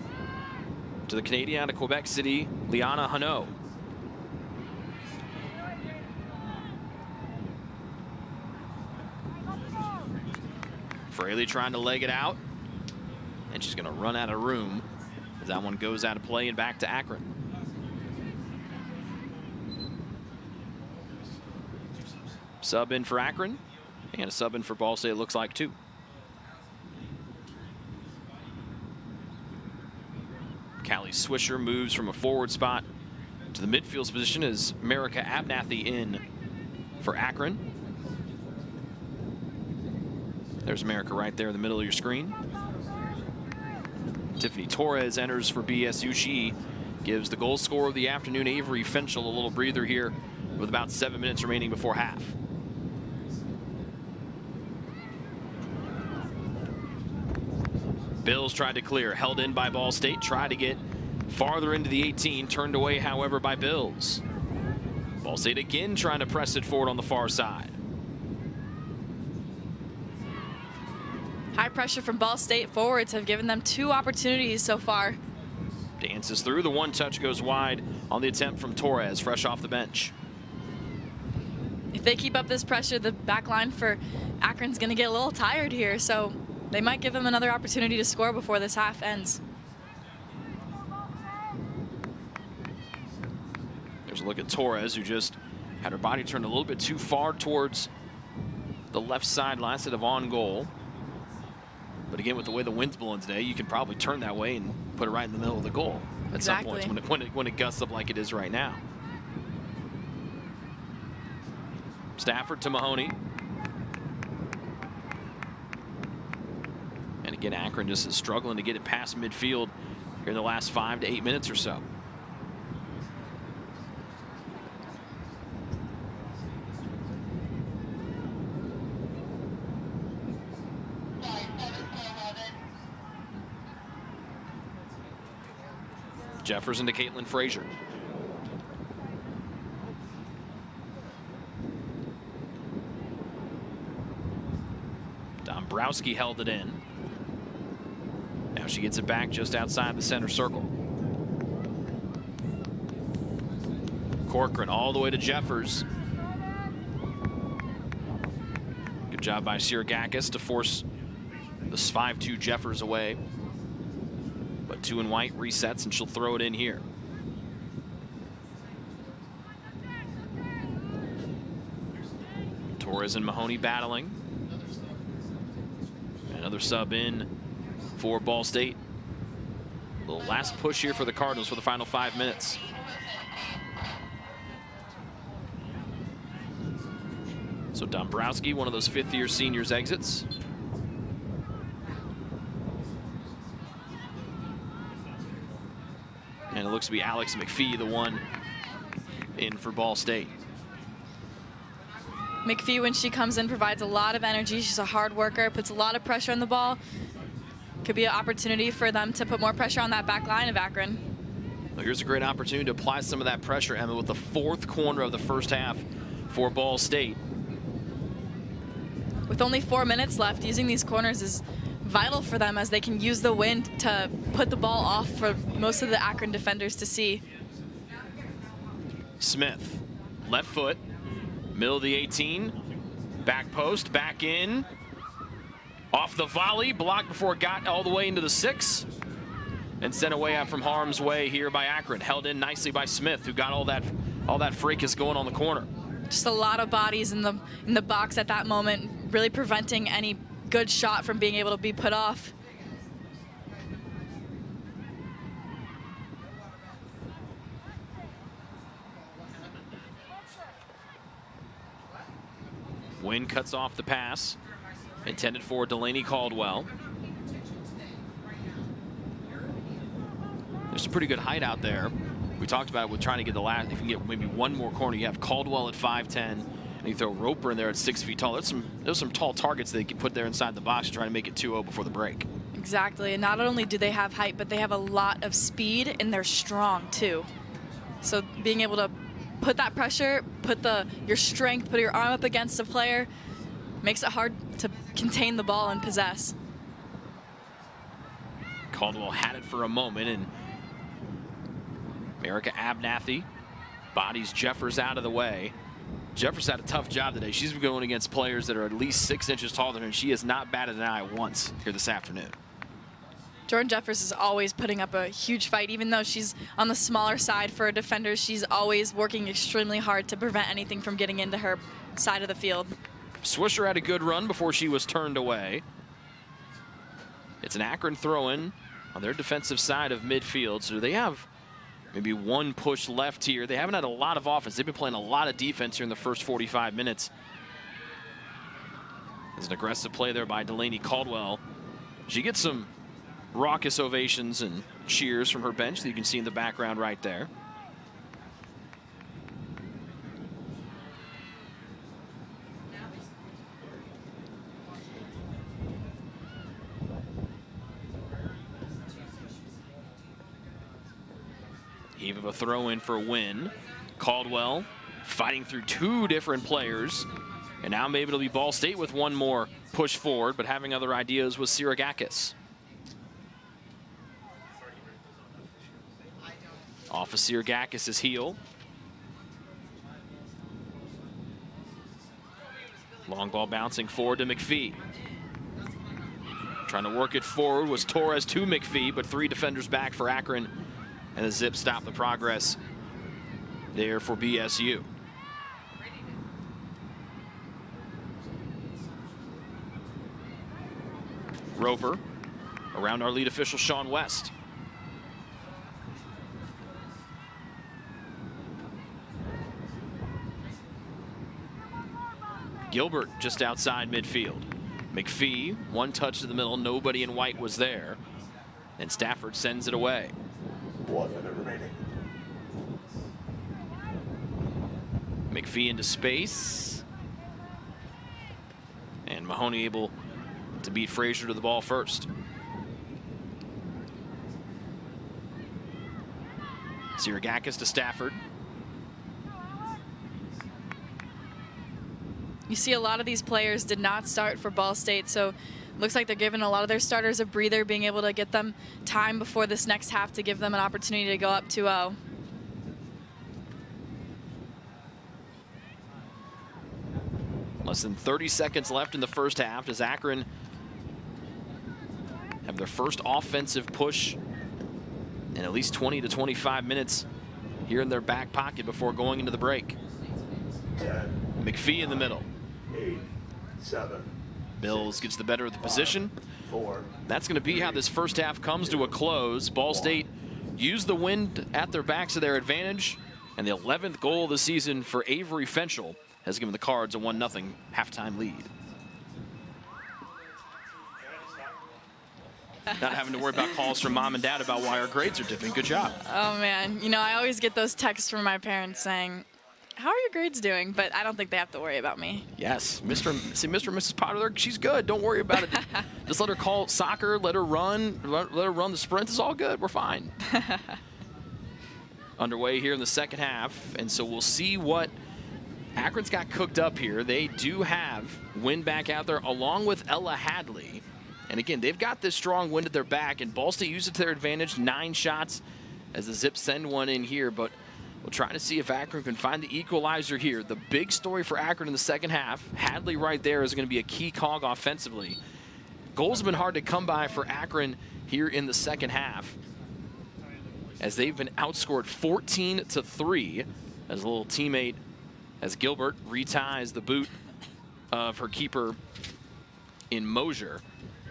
to the Canadian out of Quebec City, Liana Hano. Fraley trying to leg it out, and she's going to run out of room as that one goes out of play and back to Akron. Sub in for Akron, and a sub in for Ball State, it looks like, too. Callie Swisher moves from a forward spot to the midfield position as Marika Abnathy in for Akron. There's Marika right there in the middle of your screen. Tiffany Torres enters for BSU. She gives the goal scorer of the afternoon, Avery Fenchel, a little breather here with about 7 minutes remaining before half. Bills tried to clear, held in by Ball State, tried to get farther into the 18, turned away, however, by Bills. Ball State again trying to press it forward on the far side. High pressure from Ball State forwards have given them 2 opportunities so far. Dances through. The one touch goes wide on the attempt from Torres, fresh off the bench. If they keep up this pressure, the back line for Akron's going to get a little tired here, so they might give them another opportunity to score before this half ends. There's a look at Torres, who just had her body turned a little bit too far towards the left sideline instead of on goal. But again, with the way the wind's blowing today, you can probably turn that way and put it right in the middle of the goal at some points when it gusts up like it is right now. Stafford to Mahoney. And again, Akron just is struggling to get it past midfield here in the last 5 to 8 minutes or so. Jefferson to Caitlin Frazier. Dombrowski held it in. Now she gets it back just outside the center circle. Corcoran all the way to Jeffers. Good job by Sirgakis to force this 5-2 Jeffers away. But 2 in white resets, and she'll throw it in here. Torres and Mahoney battling. Another sub in for Ball State. A little last push here for the Cardinals for the final 5 minutes. So Dombrowski, one of those 5th-year seniors, exits. And it looks to be Alex McPhee, the one in for Ball State. McPhee, when she comes in, provides a lot of energy. She's a hard worker, puts a lot of pressure on the ball. Could be an opportunity for them to put more pressure on that back line of Akron. Well, here's a great opportunity to apply some of that pressure, Emma, with the 4th corner of the first half for Ball State. With only 4 minutes left, using these corners is vital for them, as they can use the wind to put the ball off for most of the Akron defenders to see. Smith, left foot, middle of the 18, back post, back in, off the volley, blocked before it got all the way into the 6, and sent away out from harm's way here by Akron. Held in nicely by Smith, who got all that fracas going on the corner. Just a lot of bodies in the box at that moment, really preventing any good shot from being able to be put off. Wynn cuts off the pass intended for Delaney Caldwell. There's some pretty good height out there. We talked about it with trying to get the last. If you can get maybe one more corner, you have Caldwell at 5'10", and you throw Roper in there at 6 feet tall. There's some tall targets they can put there inside the box to try to make it 2-0 before the break. Exactly, and not only do they have height, but they have a lot of speed, and they're strong too. So being able to put that pressure, put your strength, put your arm up against a player, makes it hard to contain the ball and possess. Caldwell had it for a moment, and Erica Abnathy bodies Jeffers out of the way. Jeffers had a tough job today. She's been going against players that are at least 6 inches taller than her, and she has not batted an eye once here this afternoon. Jordan Jeffers is always putting up a huge fight. Even though she's on the smaller side for a defender, she's always working extremely hard to prevent anything from getting into her side of the field. Swisher had a good run before she was turned away. It's an Akron throw-in on their defensive side of midfield. So they have maybe one push left here. They haven't had a lot of offense. They've been playing a lot of defense here in the first 45 minutes. There's an aggressive play there by Delaney Caldwell. She gets some raucous ovations and cheers from her bench that you can see in the background right there. Eve of a throw in for Wynn. Caldwell fighting through 2 different players And now maybe it'll be Ball State with one more push forward, but having other ideas was Siragakis. Off of Siragakis' heel. Long ball bouncing forward to McPhee. Trying to work it forward was Torres to McPhee, but 3 defenders back for Akron. And the Zips stop the progress there for BSU. Roper around our lead official, Sean West. Gilbert just outside midfield. McPhee, one touch to the middle, nobody in white was there. And Stafford sends it away. 1 minute remaining. McPhee into space. And Mahoney able to beat Frazier to the ball first. Siragakis to Stafford. You see a lot of these players did not start for Ball State, so looks like they're giving a lot of their starters a breather, being able to get them time before this next half to give them an opportunity to go up 2-0. Less than 30 seconds left in the first half as Akron have their first offensive push in at least 20 to 25 minutes here in their back pocket before going into the break. 10, McPhee in the middle. 8, 7. Bills 6, gets the better of the position. 4. That's going to be how this first half comes to a close. Ball State used the wind at their backs to their advantage, and the 11th goal of the season for Avery Fenchel has given the Cards a 1-0 halftime lead. Not having to worry about calls from mom and dad about why our grades are dipping. Good job. Oh man, you know, I always get those texts from my parents saying, how are your grades doing? But I don't think they have to worry about me. Yes, Mr. and Mrs. Potter, she's good. Don't worry about it. Just let her call soccer, let her run the sprint. It's all good. We're fine. Underway here in the second half, and so we'll see what Akron's got cooked up here. They do have wind back out there along with Ella Hadley. And again, they've got this strong wind at their back, and Ball State used it to their advantage. 9 shots as the Zips send one in here, but we'll try to see if Akron can find the equalizer here. The big story for Akron in the second half, Hadley right there is going to be a key cog offensively. Goals have been hard to come by for Akron here in the second half, as they've been outscored 14-3 as a little teammate, as Gilbert reties the boot of her keeper in Mosier.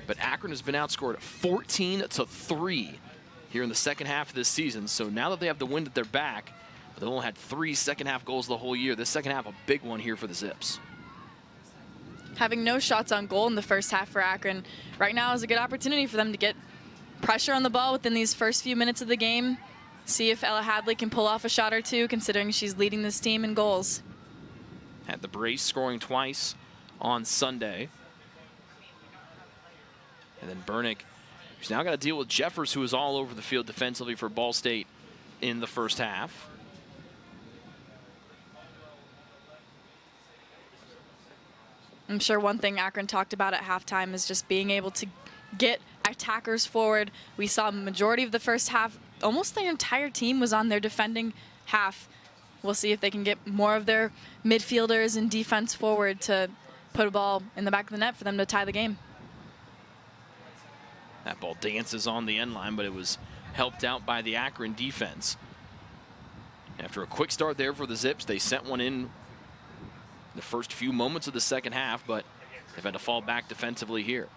But Akron has been outscored 14-3 here in the second half of this season. So now that they have the wind at their back, they've only had 3 second-half goals the whole year. This second half, a big one here for the Zips. Having no shots on goal in the first half for Akron right now is a good opportunity for them to get pressure on the ball within these first few minutes of the game. See if Ella Hadley can pull off a shot or two, considering she's leading this team in goals. Had the brace, scoring twice on Sunday. And then Bernick, who's now got to deal with Jeffers, who is all over the field defensively for Ball State in the first half. I'm sure one thing Akron talked about at halftime is just being able to get attackers forward. We saw a majority of the first half, almost the entire team was on their defending half. We'll see if they can get more of their midfielders and defense forward to put a ball in the back of the net for them to tie the game. That ball dances on the end line, but it was helped out by the Akron defense. After a quick start there for the Zips, they sent one in the first few moments of the second half, but they've had to fall back defensively here.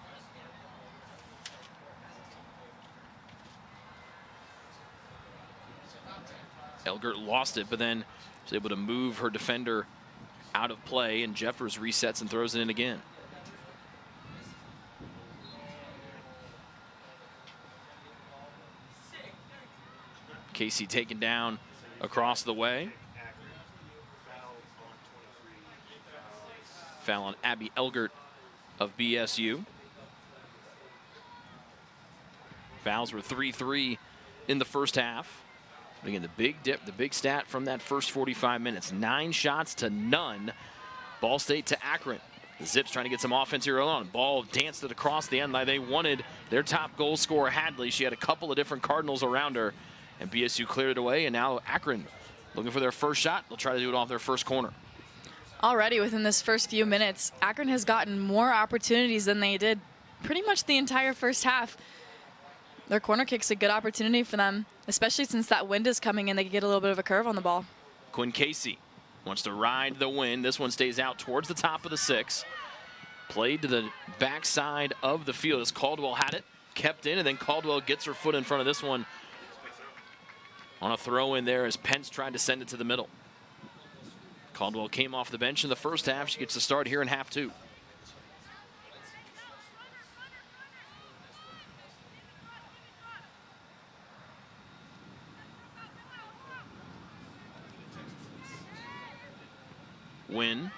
Elgert lost it, but then was able to move her defender out of play, and Jeffers resets and throws it in again. Casey taken down across the way. Foul on Abby Elgert of BSU. Fouls were 3-3 in the first half. But again, the big dip, the big stat from that first 45 minutes. 9 shots to none Ball State to Akron. The Zips trying to get some offense here early on. Ball danced it across the end line. They wanted their top goal scorer, Hadley. She had a couple of different Cardinals around her, and BSU cleared it away. And now Akron looking for their first shot. They'll try to do it off their first corner. Already within this first few minutes, Akron has gotten more opportunities than they did pretty much the entire first half. Their corner kick's a good opportunity for them, especially since that wind is coming and they can get a little bit of a curve on the ball. Quinn Casey wants to ride the wind. This one stays out towards the top of the 6. Played to the backside of the field as Caldwell had it, kept in, and then Caldwell gets her foot in front of this one on a throw in there as Pence tried to send it to the middle. Caldwell came off the bench in the first half. She gets the start here in half 2. Win.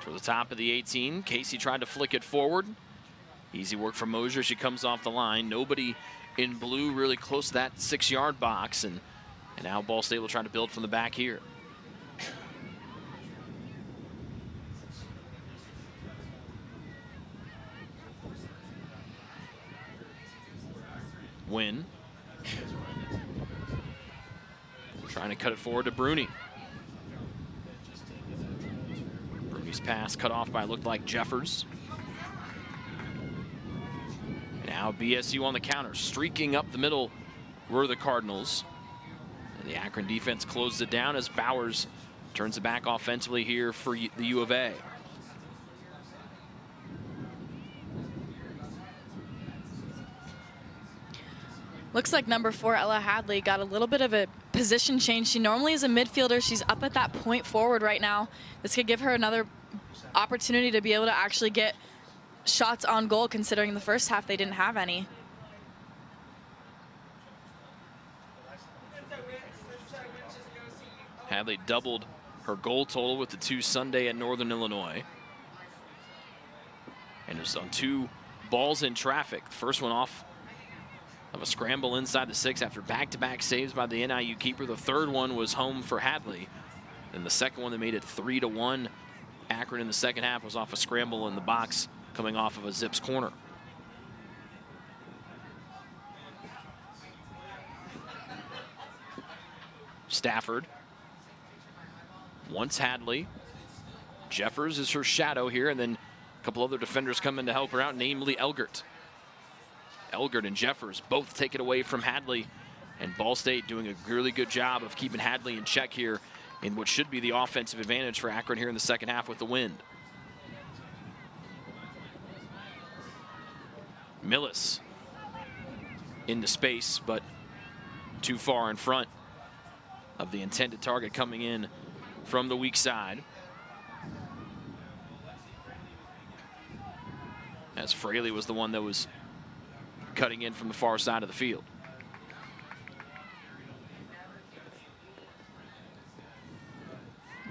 To the top of the 18. Casey tried to flick it forward. Easy work from Mosier. She comes off the line. Nobody in blue really close to that 6-yard box. And now Ball State will try to build from the back here. Win. Trying to cut it forward to Bruni. Bruni's pass cut off by, looked like Jeffers. Now BSU on the counter, streaking up the middle were the Cardinals. And the Akron defense closes it down as Bowers turns it back offensively here for the U of A. Looks like number 4, Ella Hadley, got a little bit of a position change. She normally is a midfielder. She's up at that point forward right now. This could give her another opportunity to be able to actually get shots on goal, considering the first half they didn't have any. Hadley doubled her goal total with the 2 Sunday at Northern Illinois. And it was on 2 balls in traffic. The first one off of a scramble inside the 6 after back-to-back saves by the NIU keeper. The third one was home for Hadley. And the second one that made it 3-1 Akron in the second half was off a scramble in the box coming off of a Zips corner. Stafford wants Hadley. Jeffers is her shadow here, and then a couple other defenders come in to help her out, namely Elgert. Elgert and Jeffers both take it away from Hadley, and Ball State doing a really good job of keeping Hadley in check here in what should be the offensive advantage for Akron here in the second half with the wind. Millis into space, but too far in front of the intended target coming in from the weak side. As Fraley was the one that was cutting in from the far side of the field.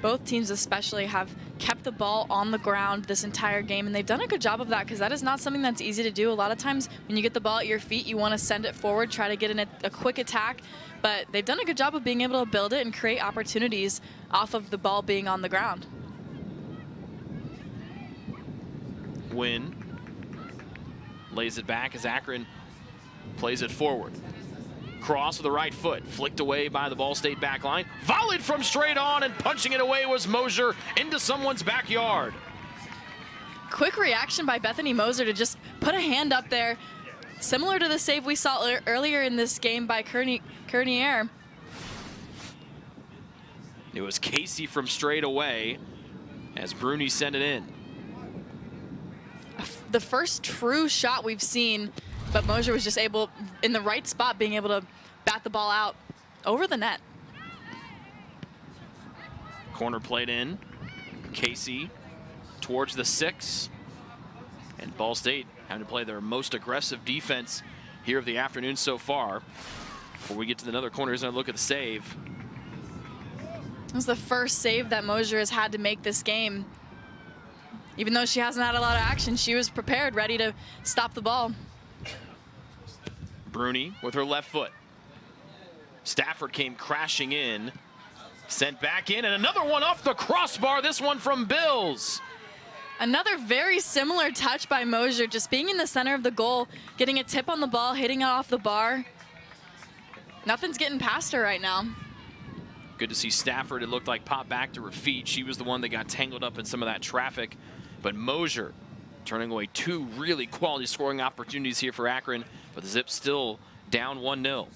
Both teams especially have kept the ball on the ground this entire game, and they've done a good job of that because that is not something that's easy to do. A lot of times when you get the ball at your feet, you want to send it forward, try to get in a quick attack, but they've done a good job of being able to build it and create opportunities off of the ball being on the ground. Win lays it back as Akron plays it forward. Cross with the right foot, flicked away by the Ball State back line. Volleyed from straight on, and punching it away was Mosier into someone's backyard. Quick reaction by Bethany Moser to just put a hand up there, similar to the save we saw earlier in this game by Kernier. It was Casey from straight away as Bruni sent it in. The first true shot we've seen, but Mosier was just able, in the right spot, being able to bat the ball out over the net. Corner played in. Casey towards the 6. And Ball State having to play their most aggressive defense here of the afternoon so far. Before we get to another corner, here's another look at the save. It was the first save that Mosier has had to make this game. Even though she hasn't had a lot of action, she was prepared, ready to stop the ball. Bruni with her left foot. Stafford came crashing in, sent back in, and another one off the crossbar, this one from Bills. Another very similar touch by Mosier, just being in the center of the goal, getting a tip on the ball, hitting it off the bar. Nothing's getting past her right now. Good to see Stafford, it looked like, pop back to her feet. She was the one that got tangled up in some of that traffic. But Mosier turning away 2 really quality scoring opportunities here for Akron, but the Zips still down 1-0.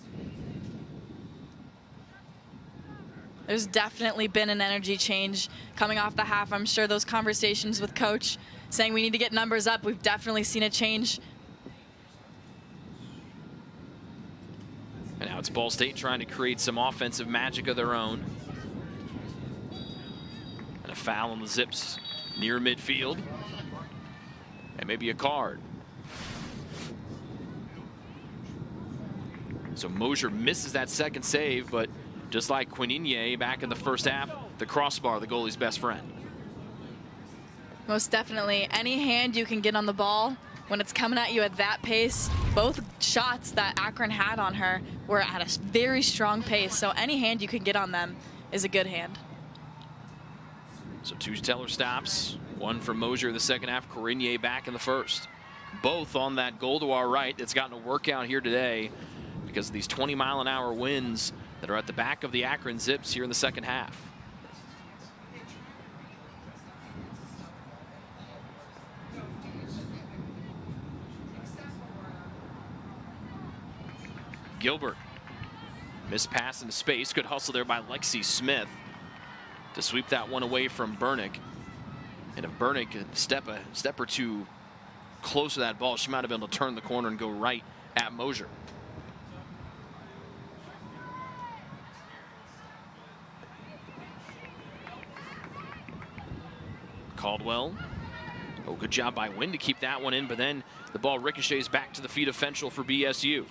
There's definitely been an energy change coming off the half. I'm sure those conversations with Coach saying we need to get numbers up, we've definitely seen a change. And now it's Ball State trying to create some offensive magic of their own. And a foul on the Zips near midfield. And maybe a card. So Mosier misses that second save, but just like Quininier back in the first half, the crossbar, the goalie's best friend. Most definitely. Any hand you can get on the ball when it's coming at you at that pace. Both shots that Akron had on her were at a very strong pace, so any hand you can get on them is a good hand. So 2 teller stops, 1 for Mosier in the second half, Quininier back in the first. Both on that goal to our right that's gotten a workout here today because of these 20-mile-an-hour winds that are at the back of the Akron Zips here in the second half. Gilbert, missed pass into space, good hustle there by Lexi Smith to sweep that one away from Bernick. And if Bernick could step or 2 close to that ball, she might have been able to turn the corner and go right at Mosier. Caldwell. Oh, good job by Wynn to keep that one in, but then the ball ricochets back to the feet of Fenchel for BSU.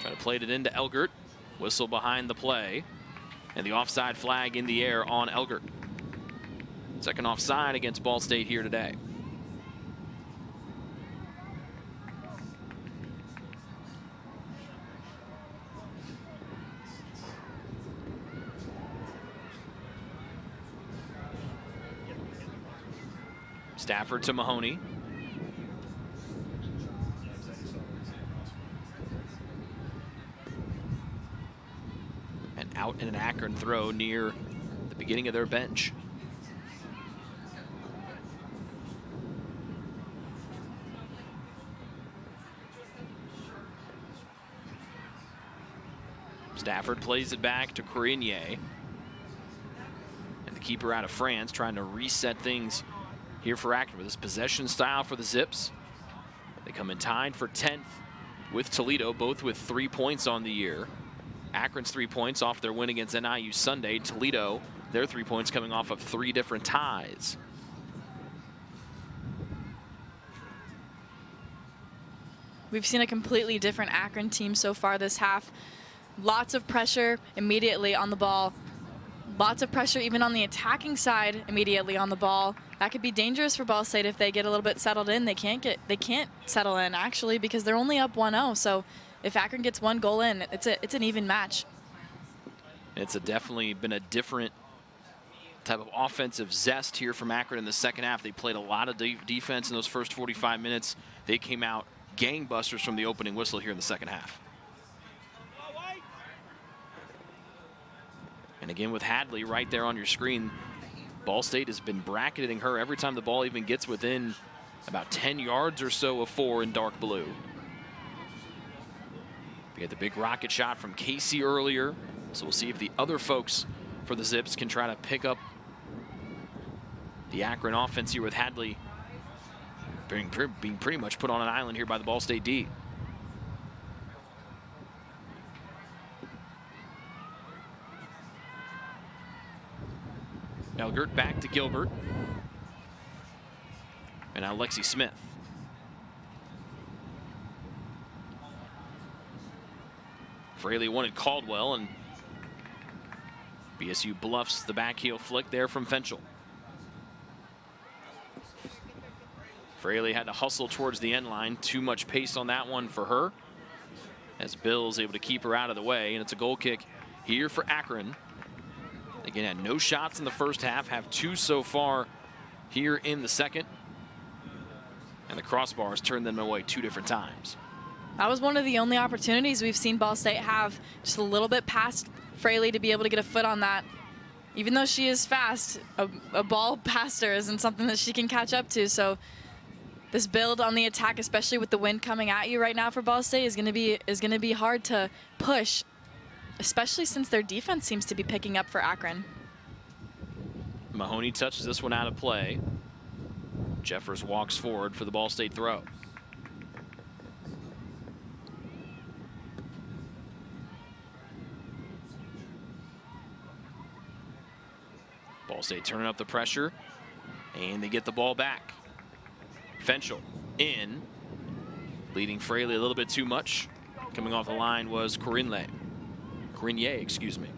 Trying to play it into Elgert. Whistle behind the play. And the offside flag in the air on Elgert. Second offside against Ball State here today. Stafford to Mahoney. And out in an Akron throw near the beginning of their bench. Stafford plays it back to Quininier. And the keeper out of France trying to reset things here for Akron with this possession style for the Zips. They come in tied for 10th with Toledo, both with 3 points on the year. Akron's 3 points off their win against NIU Sunday. Toledo, their 3 points coming off of 3 different ties. We've seen a completely different Akron team so far this half. Lots of pressure immediately on the ball. Lots of pressure even on the attacking side immediately on the ball. That could be dangerous for Ball State if they get a little bit settled in. They can't settle in actually because they're only up 1-0. So if Akron gets 1 goal in, it's an even match. It's definitely been a different type of offensive zest here from Akron in the second half. They played a lot of defense in those first 45 minutes. They came out gangbusters from the opening whistle here in the second half. And again with Hadley right there on your screen, Ball State has been bracketing her every time the ball even gets within about 10 yards or so of 4 in dark blue. We had the big rocket shot from Casey earlier, so we'll see if the other folks for the Zips can try to pick up the Akron offense here with Hadley being pretty much put on an island here by the Ball State D. Elgert back to Gilbert. And now Lexi Smith. Fraley wanted Caldwell, and BSU bluffs the back heel flick there from Fenchel. Fraley had to hustle towards the end line. Too much pace on that one for her. as Bill's able to keep her out of the way, and it's a goal kick here for Akron. Again, had no shots in the first half, have 2 so far here in the second. And the crossbars turned them away 2 different times. That was one of the only opportunities we've seen Ball State have, just a little bit past Fraley to be able to get a foot on that. Even though she is fast, a ball past her isn't something that she can catch up to. So this build on the attack, especially with the wind coming at you right now for Ball State, is going to be hard to push, especially since their defense seems to be picking up for Akron. Mahoney touches this one out of play. Jeffers walks forward for the Ball State throw. Ball State turning up the pressure, and they get the ball back. Fenchel in, leading Fraley a little bit too much. Coming off the line was Corinier, excuse me.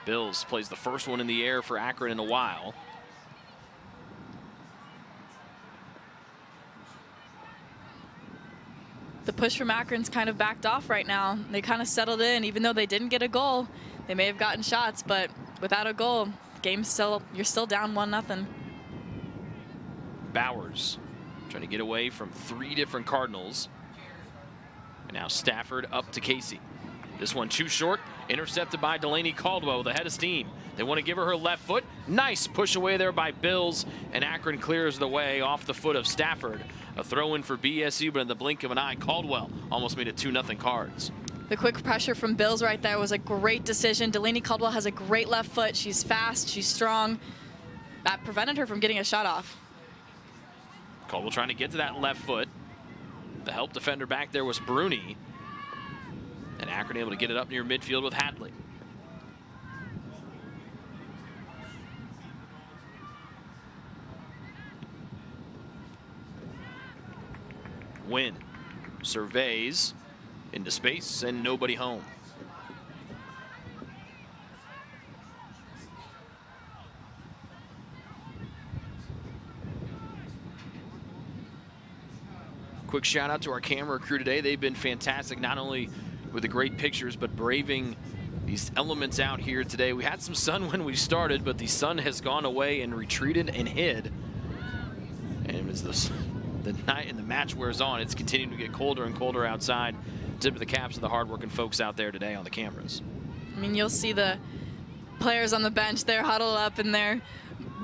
Bills plays the first one in the air for Akron in a while. The push from Akron's kind of backed off right now. They kind of settled in, even though they didn't get a goal. They may have gotten shots, but without a goal, you're still down 1-0. Bowers trying to get away from 3 different Cardinals. And now Stafford up to Casey. This one too short, intercepted by Delaney Caldwell with a head of steam. They want to give her left foot. Nice push away there by Bills, and Akron clears the way off the foot of Stafford. A throw in for BSU, but in the blink of an eye, Caldwell almost made it 2-0 Cards. The quick pressure from Bills right there was a great decision. Delaney Caldwell has a great left foot. She's fast, she's strong. That prevented her from getting a shot off. Caldwell trying to get to that left foot. The help defender back there was Bruni. And Akron able to get it up near midfield with Hadley. Wynn surveys into space and nobody home. Quick shout out to our camera crew today. They've been fantastic, not only with the great pictures, but braving these elements out here today. We had some sun when we started, but the sun has gone away and retreated and hid. And as the night and the match wears on, it's continuing to get colder and colder outside. Tip of the caps to the hardworking folks out there today on the cameras. I mean, you'll see the players on the bench, they're huddled up in their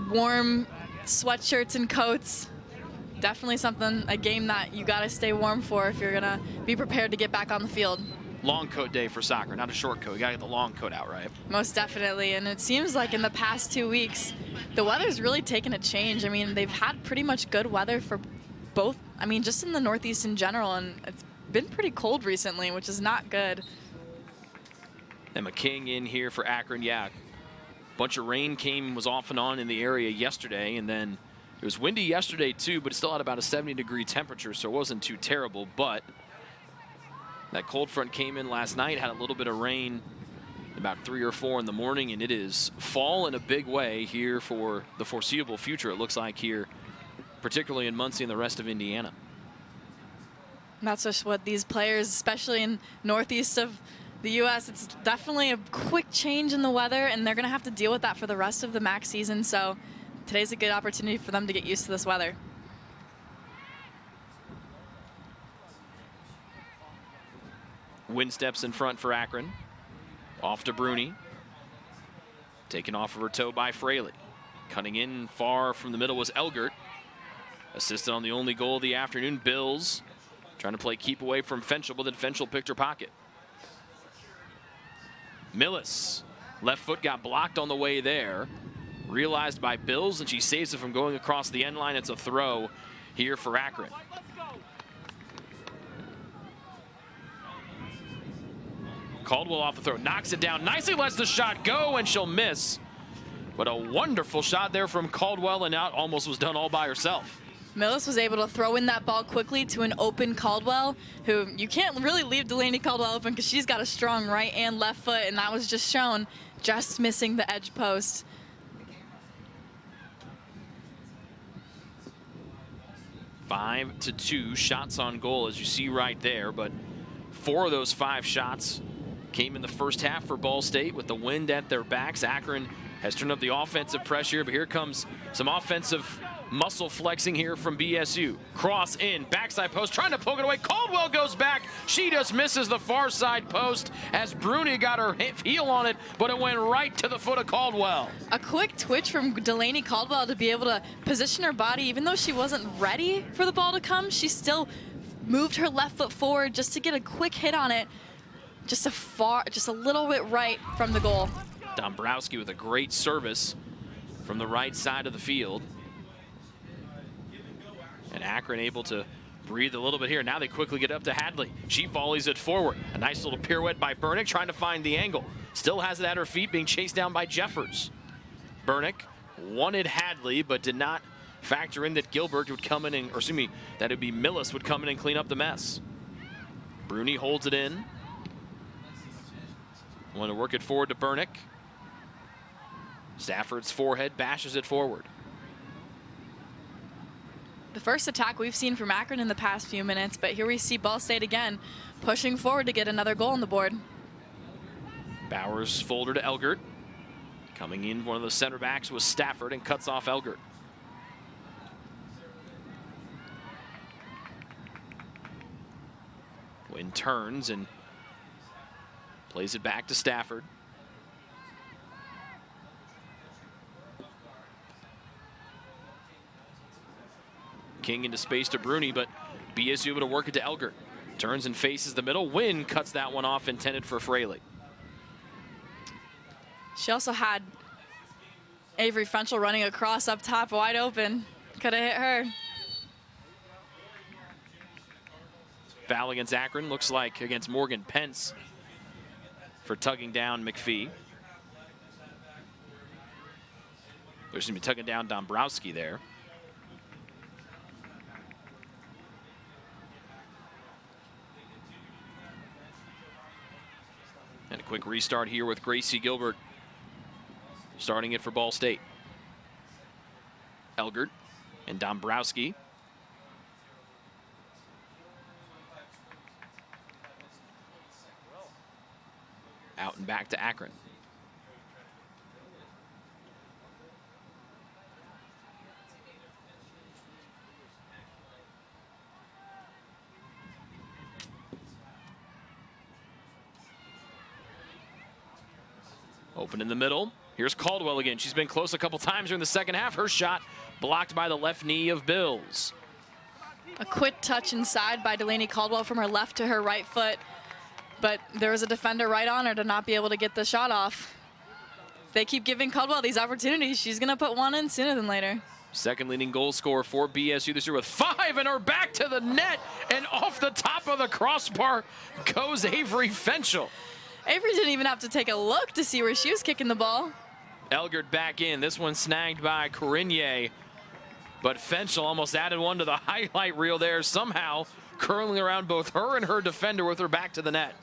warm sweatshirts and coats. Definitely a game that you got to stay warm for if you're going to be prepared to get back on the field. Long coat day for soccer, not a short coat. You got to get the long coat out, right? Most definitely, and it seems like in the past 2 weeks, the weather's really taken a change. I mean, they've had pretty much good weather for both, I mean, just in the Northeast in general, and it's been pretty cold recently, which is not good. Emma King in here for Akron. Yeah, a bunch of rain was off and on in the area yesterday, and then it was windy yesterday too, but it still had about a 70-degree temperature, so it wasn't too terrible. But that cold front came in last night, had a little bit of rain about 3 or 4 in the morning, and it is fall in a big way here for the foreseeable future, it looks like here, particularly in Muncie and the rest of Indiana. And that's just what these players, especially in northeast of the U.S., it's definitely a quick change in the weather, and they're going to have to deal with that for the rest of the MAC season. So today's a good opportunity for them to get used to this weather. Wynn steps in front for Akron. Off to Bruni. Taken off of her toe by Fraley. Cutting in far from the middle was Elgert. Assisted on the only goal of the afternoon, Bills. Trying to play keep away from Fenchel, but then Fenchel picked her pocket. Millis, left foot got blocked on the way there. Realized by Bills, and she saves it from going across the end line. It's a throw here for Akron. Caldwell off the throw, knocks it down nicely, lets the shot go, and she'll miss. But a wonderful shot there from Caldwell, and out almost was done all by herself. Millis was able to throw in that ball quickly to an open Caldwell, who you can't really leave Delaney Caldwell open because she's got a strong right and left foot, and that was just shown, just missing the edge post. Five to 2 shots on goal, as you see right there, but 4 of those 5 shots came in the first half for Ball State with the wind at their backs. Akron has turned up the offensive pressure, but here comes some offensive muscle flexing here from BSU. Cross in, backside post, trying to poke it away. Caldwell goes back. She just misses the far side post as Bruni got her heel on it, but it went right to the foot of Caldwell. A quick twitch from Delaney Caldwell to be able to position her body. Even though she wasn't ready for the ball to come, she still moved her left foot forward just to get a quick hit on it. Just a little bit right from the goal. Dombrowski with a great service from the right side of the field. And Akron able to breathe a little bit here. Now they quickly get up to Hadley. She volleys it forward. A nice little pirouette by Bernick, trying to find the angle. Still has it at her feet, being chased down by Jeffers. Bernick wanted Hadley, but did not factor in that Gilbert would come in, and, or excuse me, that it'd be Millis would come in and clean up the mess. Bruni holds it in. Want to work it forward to Bernick. Stafford's forehead bashes it forward. The first attack we've seen from Akron in the past few minutes, but here we see Ball State again pushing forward to get another goal on the board. Bowers folder to Elgert. Coming in, one of the center backs was Stafford and cuts off Elgert. Wynn turns and plays it back to Stafford. King into space to Bruni, but BSU able to work it to Elgert. Turns and faces the middle. Wynn cuts that one off, intended for Fraley. She also had Avery Frenchel running across up top, wide open. Could have hit her. Foul against Akron, looks like against Morgan Pence for tugging down McPhee. There's going to be tugging down Dombrowski there. And a quick restart here with Gracie Gilbert starting it for Ball State. Elgert and Dombrowski. Out and back to Akron. Open in the middle. Here's Caldwell again. She's been close a couple times during the second half. Her shot blocked by the left knee of Bills. A quick touch inside by Delaney Caldwell from her left to her right foot. But there was a defender right on her to not be able to get the shot off. They keep giving Caldwell these opportunities. She's going to put one in sooner than later. Second leading goal scorer for BSU this year with 5, and her back to the net, and off the top of the crossbar goes Avery Frenchel. Avery didn't even have to take a look to see where she was kicking the ball. Elgert back in. This one snagged by Corinier, but Frenchel almost added one to the highlight reel there, somehow curling around both her and her defender with her back to the net.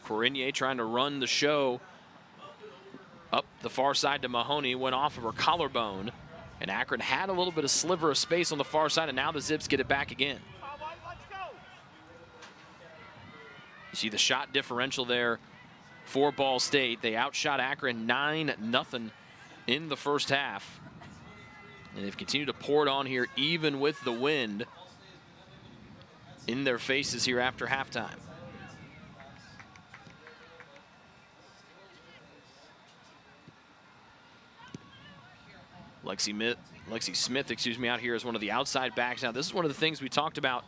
Corinier trying to run the show up the far side to Mahoney, went off of her collarbone, and Akron had a little bit of sliver of space on the far side, and now the Zips get it back again. You see the shot differential there for Ball State. They outshot Akron 9-0 in the first half, and they've continued to pour it on here even with the wind in their faces here after halftime. Lexi Smith, excuse me, out here as one of the outside backs. Now, this is one of the things we talked about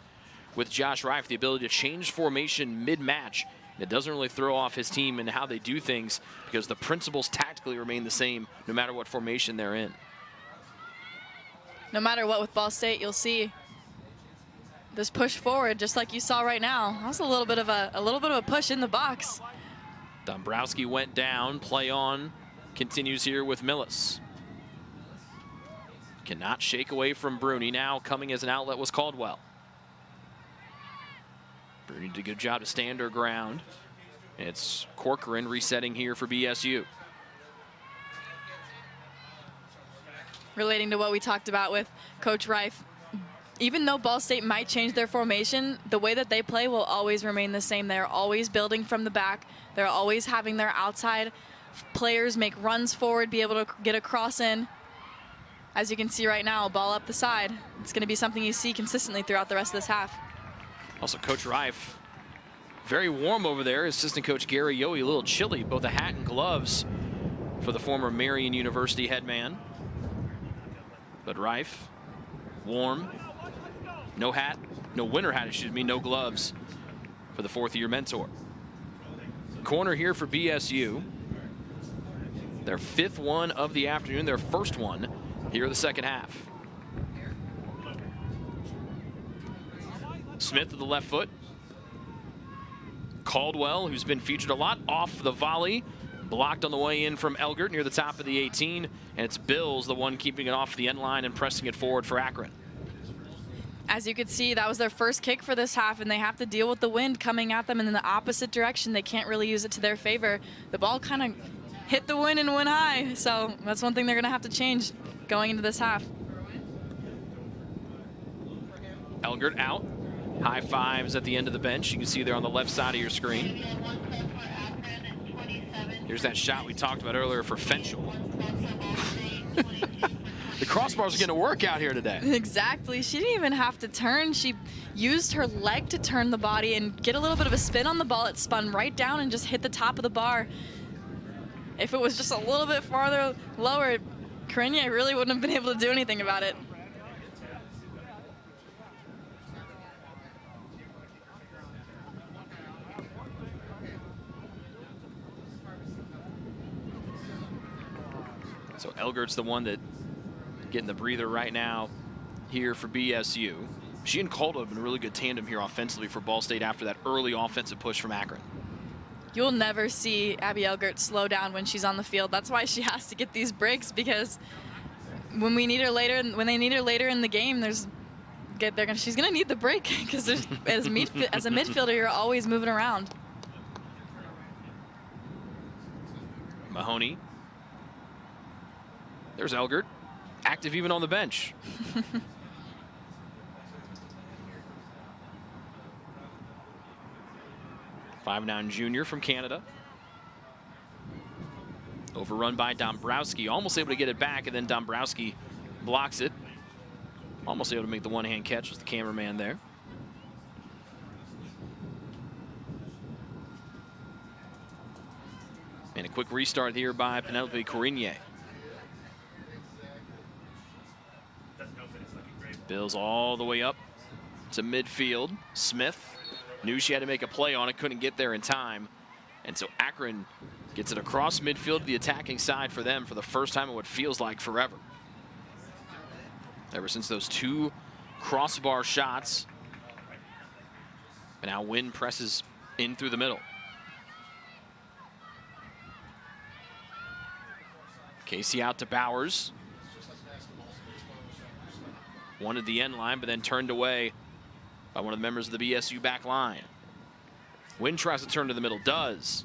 with Josh Reif, the ability to change formation mid-match. It doesn't really throw off his team and how they do things because the principles tactically remain the same no matter what formation they're in. No matter what with Ball State, you'll see this push forward just like you saw right now. That was a little bit of a push in the box. Dombrowski went down. Play on continues here with Millis. Cannot shake away from Bruni. Now coming as an outlet was Caldwell. Bruni did a good job to stand her ground. It's Corcoran resetting here for BSU. Relating to what we talked about with Coach Reif, even though Ball State might change their formation, the way that they play will always remain the same. They're always building from the back. They're always having their outside players make runs forward, be able to get a cross in. As you can see right now, ball up the side. It's going to be something you see consistently throughout the rest of this half. Also, Coach Reif, very warm over there. Assistant Coach Gary Yohe, a little chilly, both a hat and gloves for the former Marion University headman. But Reif, warm, no hat, no winter hat, excuse me, no gloves for the fourth-year mentor. Corner here for BSU. Their 5th one of the afternoon, their first one here in the second half. Smith with the left foot. Caldwell, who's been featured a lot off the volley, blocked on the way in from Elgert near the top of the 18. And it's Bills, the one keeping it off the end line and pressing it forward for Akron. As you could see, that was their first kick for this half, and they have to deal with the wind coming at them in the opposite direction. They can't really use it to their favor. The ball kind of hit the wind and went high, so that's one thing they're going to have to change going into this half. Elgert out. High fives at the end of the bench. You can see there on the left side of your screen. Here's that shot we talked about earlier for Fenchel. The crossbars are getting to work out here today. Exactly. She didn't even have to turn. She used her leg to turn the body and get a little bit of a spin on the ball. It spun right down and just hit the top of the bar. If it was just a little bit farther lower, Corinier really wouldn't have been able to do anything about it. So Elgert's the one that getting the breather right now here for BSU. She and Caldwell have been a really good tandem here offensively for Ball State after that early offensive push from Akron. You'll never see Abby Elgert slow down when she's on the field. That's why she has to get these breaks, because when we need her later, when they need her later in the game, she's gonna need the break, because as a midfielder, you're always moving around. Mahoney. There's Elgert, active even on the bench. 5'9" junior from Canada. Overrun by Dombrowski, almost able to get it back, and then Dombrowski blocks it. Almost able to make the one-hand catch with the cameraman there. And a quick restart here by Penelope Corinier. Bills all the way up to midfield. Smith knew she had to make a play on it, couldn't get there in time. And so Akron gets it across midfield to the attacking side for them for the first time in what feels like forever. Ever since those 2 crossbar shots. And now Wynn presses in through the middle. Casey out to Bowers. Wanted the end line, but then turned away by one of the members of the BSU back line. Wynn tries to turn to the middle, does.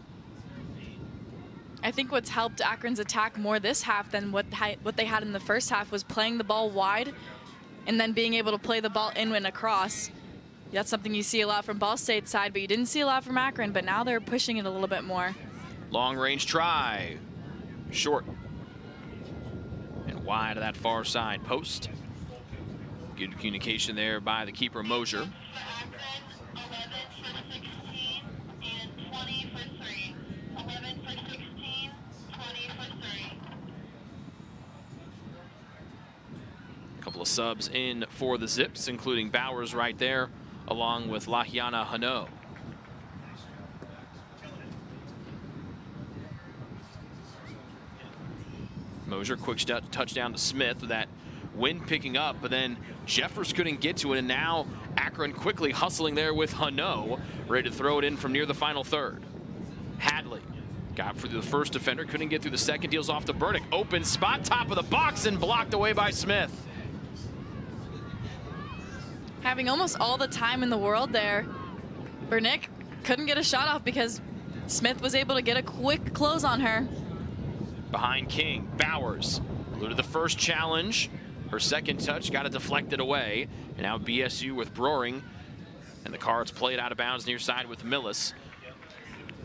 I think what's helped Akron's attack more this half than what they had in the first half was playing the ball wide and then being able to play the ball in and across. That's something you see a lot from Ball State's side, but you didn't see a lot from Akron, but now they're pushing it a little bit more. Long range try. Short. And wide of that far side post. Good communication there by the keeper, Mosier. A couple of subs in for the Zips, including Bowers right there, along with Lahiana Hano. Mosier, quick touchdown to Smith with that wind picking up, but then Jeffers couldn't get to it, and now Akron quickly hustling there with Hano, ready to throw it in from near the final third. Hadley Got through the first defender, couldn't get through the second, deals off to Burnick. Open spot, top of the box, and blocked away by Smith. Having almost all the time in the world there, Burnick couldn't get a shot off because Smith was able to get a quick close on her. Behind King, Bowers eluded the first challenge. Her second touch got it deflected away. And now BSU with Broering. And the Cards played out of bounds near side with Millis.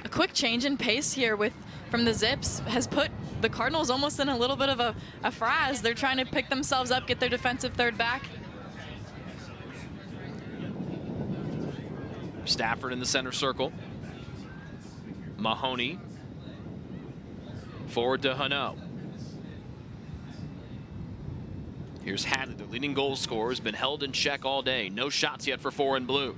A quick change in pace here from the Zips has put the Cardinals almost in a little bit of a frazzle. They're trying to pick themselves up, get their defensive third back. Stafford in the center circle. Mahoney. Forward to Hano. Here's Hadley, the leading goal scorer, has been held in check all day. No shots yet for 4 in blue.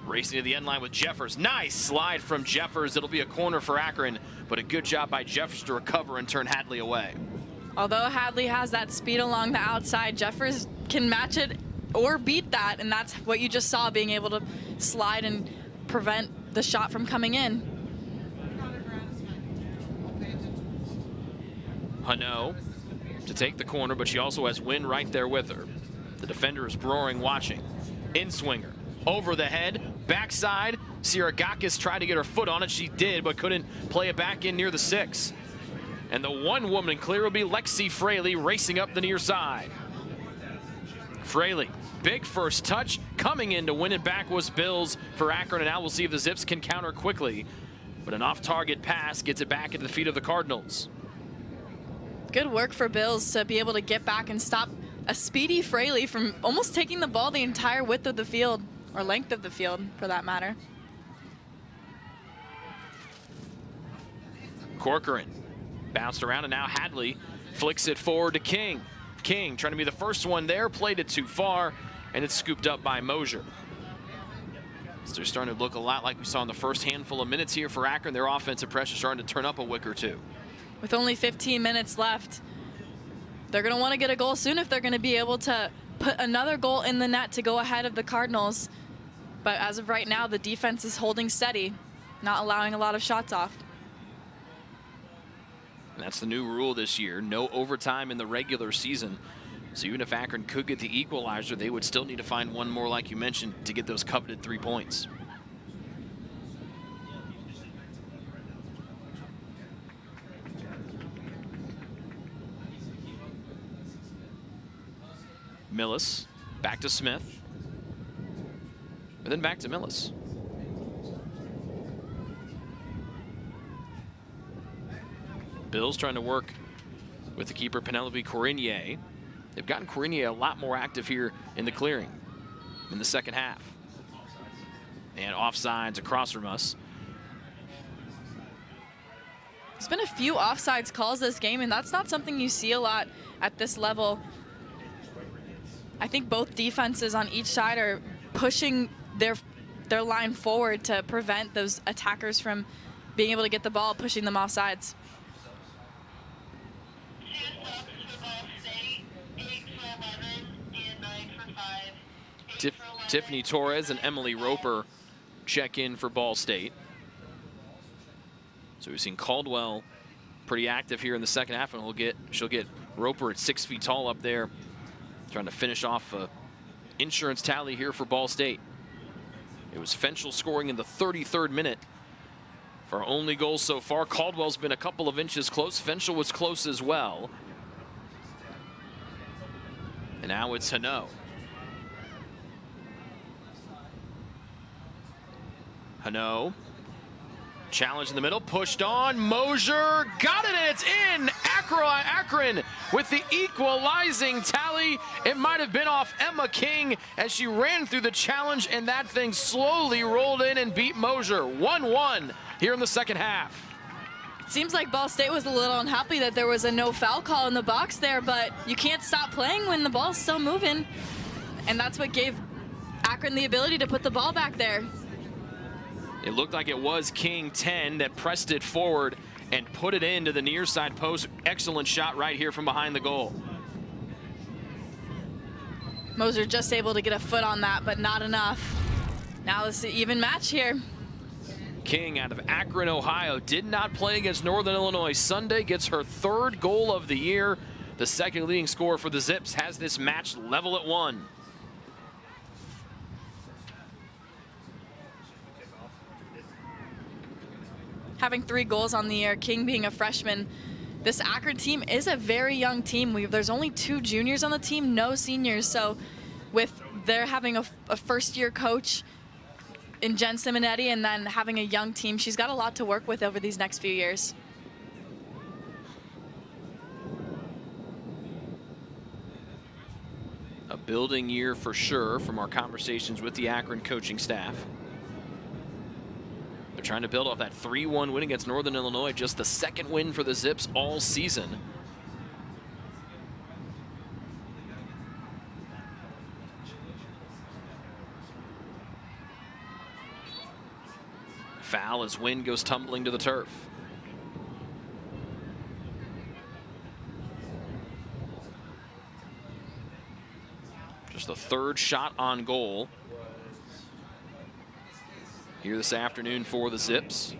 Racing to the end line with Jeffers. Nice slide from Jeffers. It'll be a corner for Akron, but a good job by Jeffers to recover and turn Hadley away. Although Hadley has that speed along the outside, Jeffers can match it or beat that, and that's what you just saw, being able to slide and prevent the shot from coming in. Hano to take the corner, but she also has Wynn right there with her. The defender is Broering watching. In-swinger, over the head, backside. Siragakis tried to get her foot on it. She did, but couldn't play it back in near the 6. And the one-woman clear will be Lexi Fraley racing up the near side. Fraley, big first touch. Coming in to win it back was Bills for Akron, and now we'll see if the Zips can counter quickly. But an off-target pass gets it back into the feet of the Cardinals. Good work for Bills to be able to get back and stop a speedy Fraley from almost taking the ball the entire width of the field, or length of the field for that matter. Corcoran bounced around, and now Hadley flicks it forward to King. King trying to be the first one there, played it too far, and it's scooped up by Mosier. So they're starting to look a lot like we saw in the first handful of minutes here for Akron. Their offensive pressure starting to turn up a wick or two. With only 15 minutes left, they're going to want to get a goal soon if they're going to be able to put another goal in the net to go ahead of the Cardinals. But as of right now, the defense is holding steady, not allowing a lot of shots off. And that's the new rule this year. No overtime in the regular season. So even if Akron could get the equalizer, they would still need to find one more, like you mentioned, to get those coveted 3 points. Millis, back to Smith, and then back to Millis. Bills trying to work with the keeper Penelope Corinier. They've gotten Corinier a lot more active here in the clearing in the second half. And offsides across from us. There's been a few offsides calls this game, and that's not something you see a lot at this level. I think both defenses on each side are pushing their line forward to prevent those attackers from being able to get the ball, pushing them off sides. 2 subs for Ball State, 8 for 11, and 9 for 5. 8 for 11. Tiffany Torres and Emily Roper check in for Ball State. So we've seen Caldwell pretty active here in the second half, and she'll get Roper at 6 feet tall up there, trying to finish off an insurance tally here for Ball State. It was Fenchel scoring in the 33rd minute for our only goal so far. Caldwell's been a couple of inches close. Fenchel was close as well. And now it's Hano. Hano. Challenge in the middle, pushed on, Mosier got it, and it's in! Akron with the equalizing tally. It might have been off Emma King as she ran through the challenge, and that thing slowly rolled in and beat Mosier. 1-1 here in the second half. It seems like Ball State was a little unhappy that there was a no foul call in the box there, but you can't stop playing when the ball's still moving. And that's what gave Akron the ability to put the ball back there. It looked like it was King 10 that pressed it forward and put it into the near side post. Excellent shot right here from behind the goal. Mosier just able to get a foot on that, but not enough. Now it's an even match here. King out of Akron, Ohio, did not play against Northern Illinois Sunday, gets her 3rd goal of the year. The 2nd leading scorer for the Zips has this match level at 1. Having 3 goals on the year, King being a freshman, this Akron team is a very young team. There's only 2 juniors on the team, no seniors. So with their having a first-year coach in Jen Simonetti and then having a young team, she's got a lot to work with over these next few years. A building year for sure from our conversations with the Akron coaching staff. They're trying to build off that 3-1 win against Northern Illinois, just the 2nd win for the Zips all season. Foul as Wynn goes tumbling to the turf. Just the 3rd shot on goal here this afternoon for the Zips.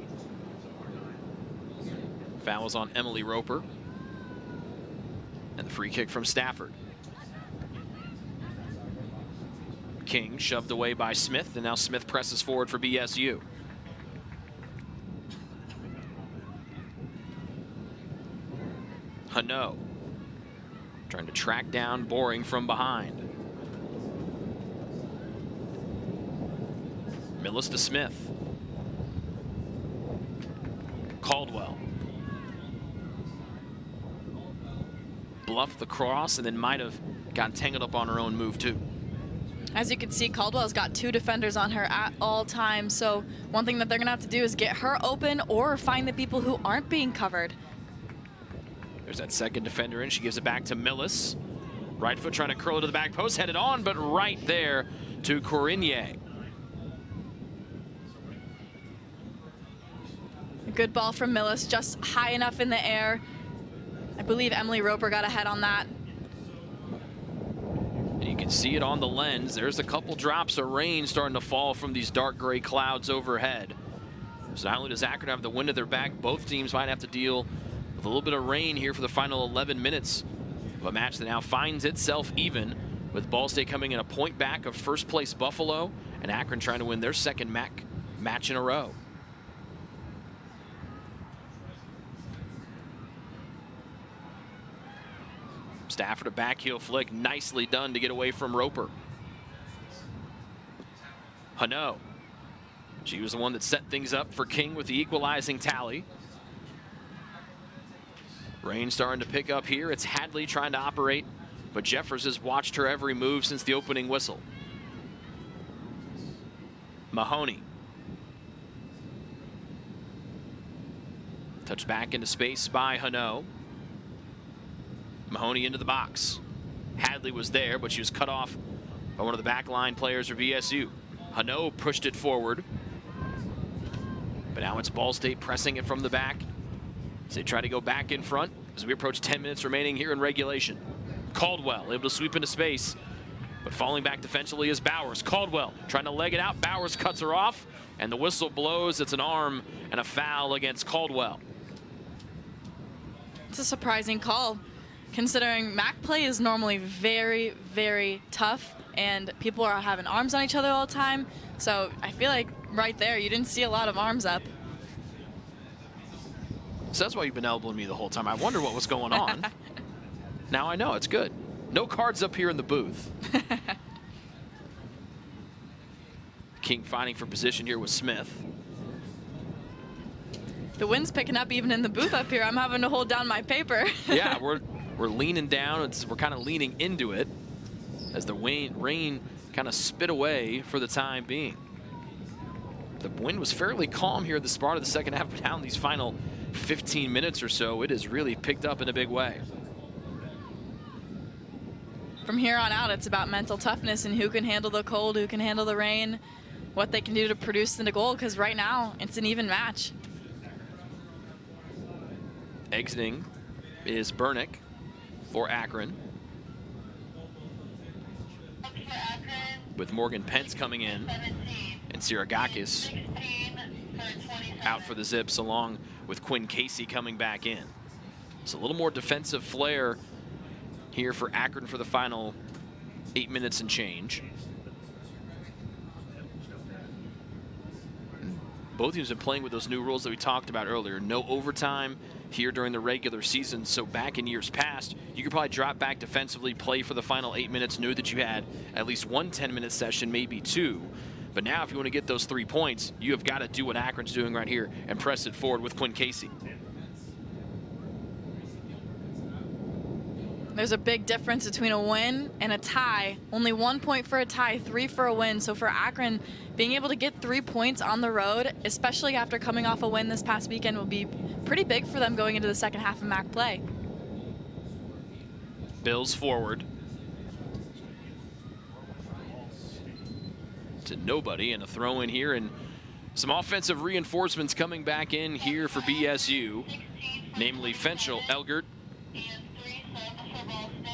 Foul is on Emily Roper. And the free kick from Stafford. King shoved away by Smith, and now Smith presses forward for BSU. Hano trying to track down Boring from behind. Millis to Smith. Caldwell. Bluffed the cross and then might have gotten tangled up on her own move too. As you can see, Caldwell's got 2 defenders on her at all times. So one thing that they're going to have to do is get her open or find the people who aren't being covered. There's that 2nd defender in. She gives it back to Millis. Right foot trying to curl it to the back post. Headed on, but right there to Corinier. A good ball from Millis, just high enough in the air. I believe Emily Roper got ahead on that. And you can see it on the lens. There's a couple drops of rain starting to fall from these dark gray clouds overhead. So not only does Akron have the wind at their back, both teams might have to deal with a little bit of rain here for the final 11 minutes of a match that now finds itself even, with Ball State coming in a point back of 1st place Buffalo, and Akron trying to win their 2nd match in a row. Stafford a back heel flick, nicely done to get away from Roper. Hano, she was the one that set things up for King with the equalizing tally. Rain starting to pick up here. It's Hadley trying to operate, but Jeffers has watched her every move since the opening whistle. Mahoney. Touched back into space by Hano. Mahoney into the box. Hadley was there, but she was cut off by one of the backline players for BSU. Hano pushed it forward. But now it's Ball State pressing it from the back as they try to go back in front as we approach 10 minutes remaining here in regulation. Caldwell able to sweep into space, but falling back defensively is Bowers. Caldwell trying to leg it out. Bowers cuts her off, and the whistle blows. It's an arm and a foul against Caldwell. It's a surprising call, considering MAC play is normally very, very tough, and people are having arms on each other all the time. So I feel like right there, you didn't see a lot of arms up. So that's why you've been elbowing me the whole time. I wonder what was going on. Now I know, it's good. No cards up here in the booth. King fighting for position here with Smith. The wind's picking up even in the booth up here. I'm having to hold down my paper. Yeah, we're leaning down. We're kind of leaning into it as the rain kind of spit away for the time being. The wind was fairly calm here at the start of the 2nd half, but now in these final 15 minutes or so, it has really picked up in a big way. From here on out, it's about mental toughness and who can handle the cold, who can handle the rain, what they can do to produce in the goal, because right now it's an even match. Exiting is Bernick for Akron, with Morgan Pence coming in 17, and Siragakis 16, out for the Zips, along with Quinn Casey coming back in. So a little more defensive flair here for Akron for the final 8 minutes and change. Both teams have been playing with those new rules that we talked about earlier. No overtime here during the regular season. So back in years past, you could probably drop back defensively, play for the final 8 minutes, knew that you had at least one 10-minute session, maybe two. But now if you want to get those 3 points, you have got to do what Akron's doing right here and press it forward with Quinn Casey. There's a big difference between a win and a tie. Only 1 point for a tie, 3 for a win. So for Akron, being able to get 3 points on the road, especially after coming off a win this past weekend, will be pretty big for them going into the second half of MAC play. Bills forward to nobody, and a throw in here, and some offensive reinforcements coming back in here for BSU, namely Fenchel, Elgert,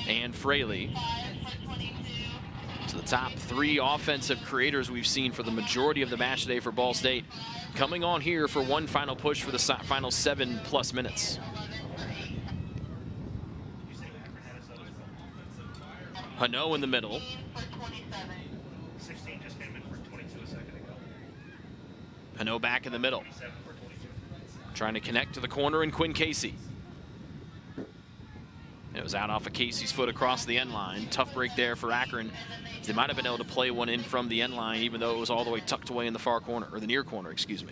and Fraley. So the top 3 offensive creators we've seen for the majority of the match today for Ball State coming on here for one final push for the final 7+ minutes. Hano in the middle. Hano back in the middle. Trying to connect to the corner, and Quinn Casey. It was out off of Casey's foot across the end line. Tough break there for Akron. They might have been able to play one in from the end line, even though it was all the way tucked away in the far corner, or the near corner, excuse me.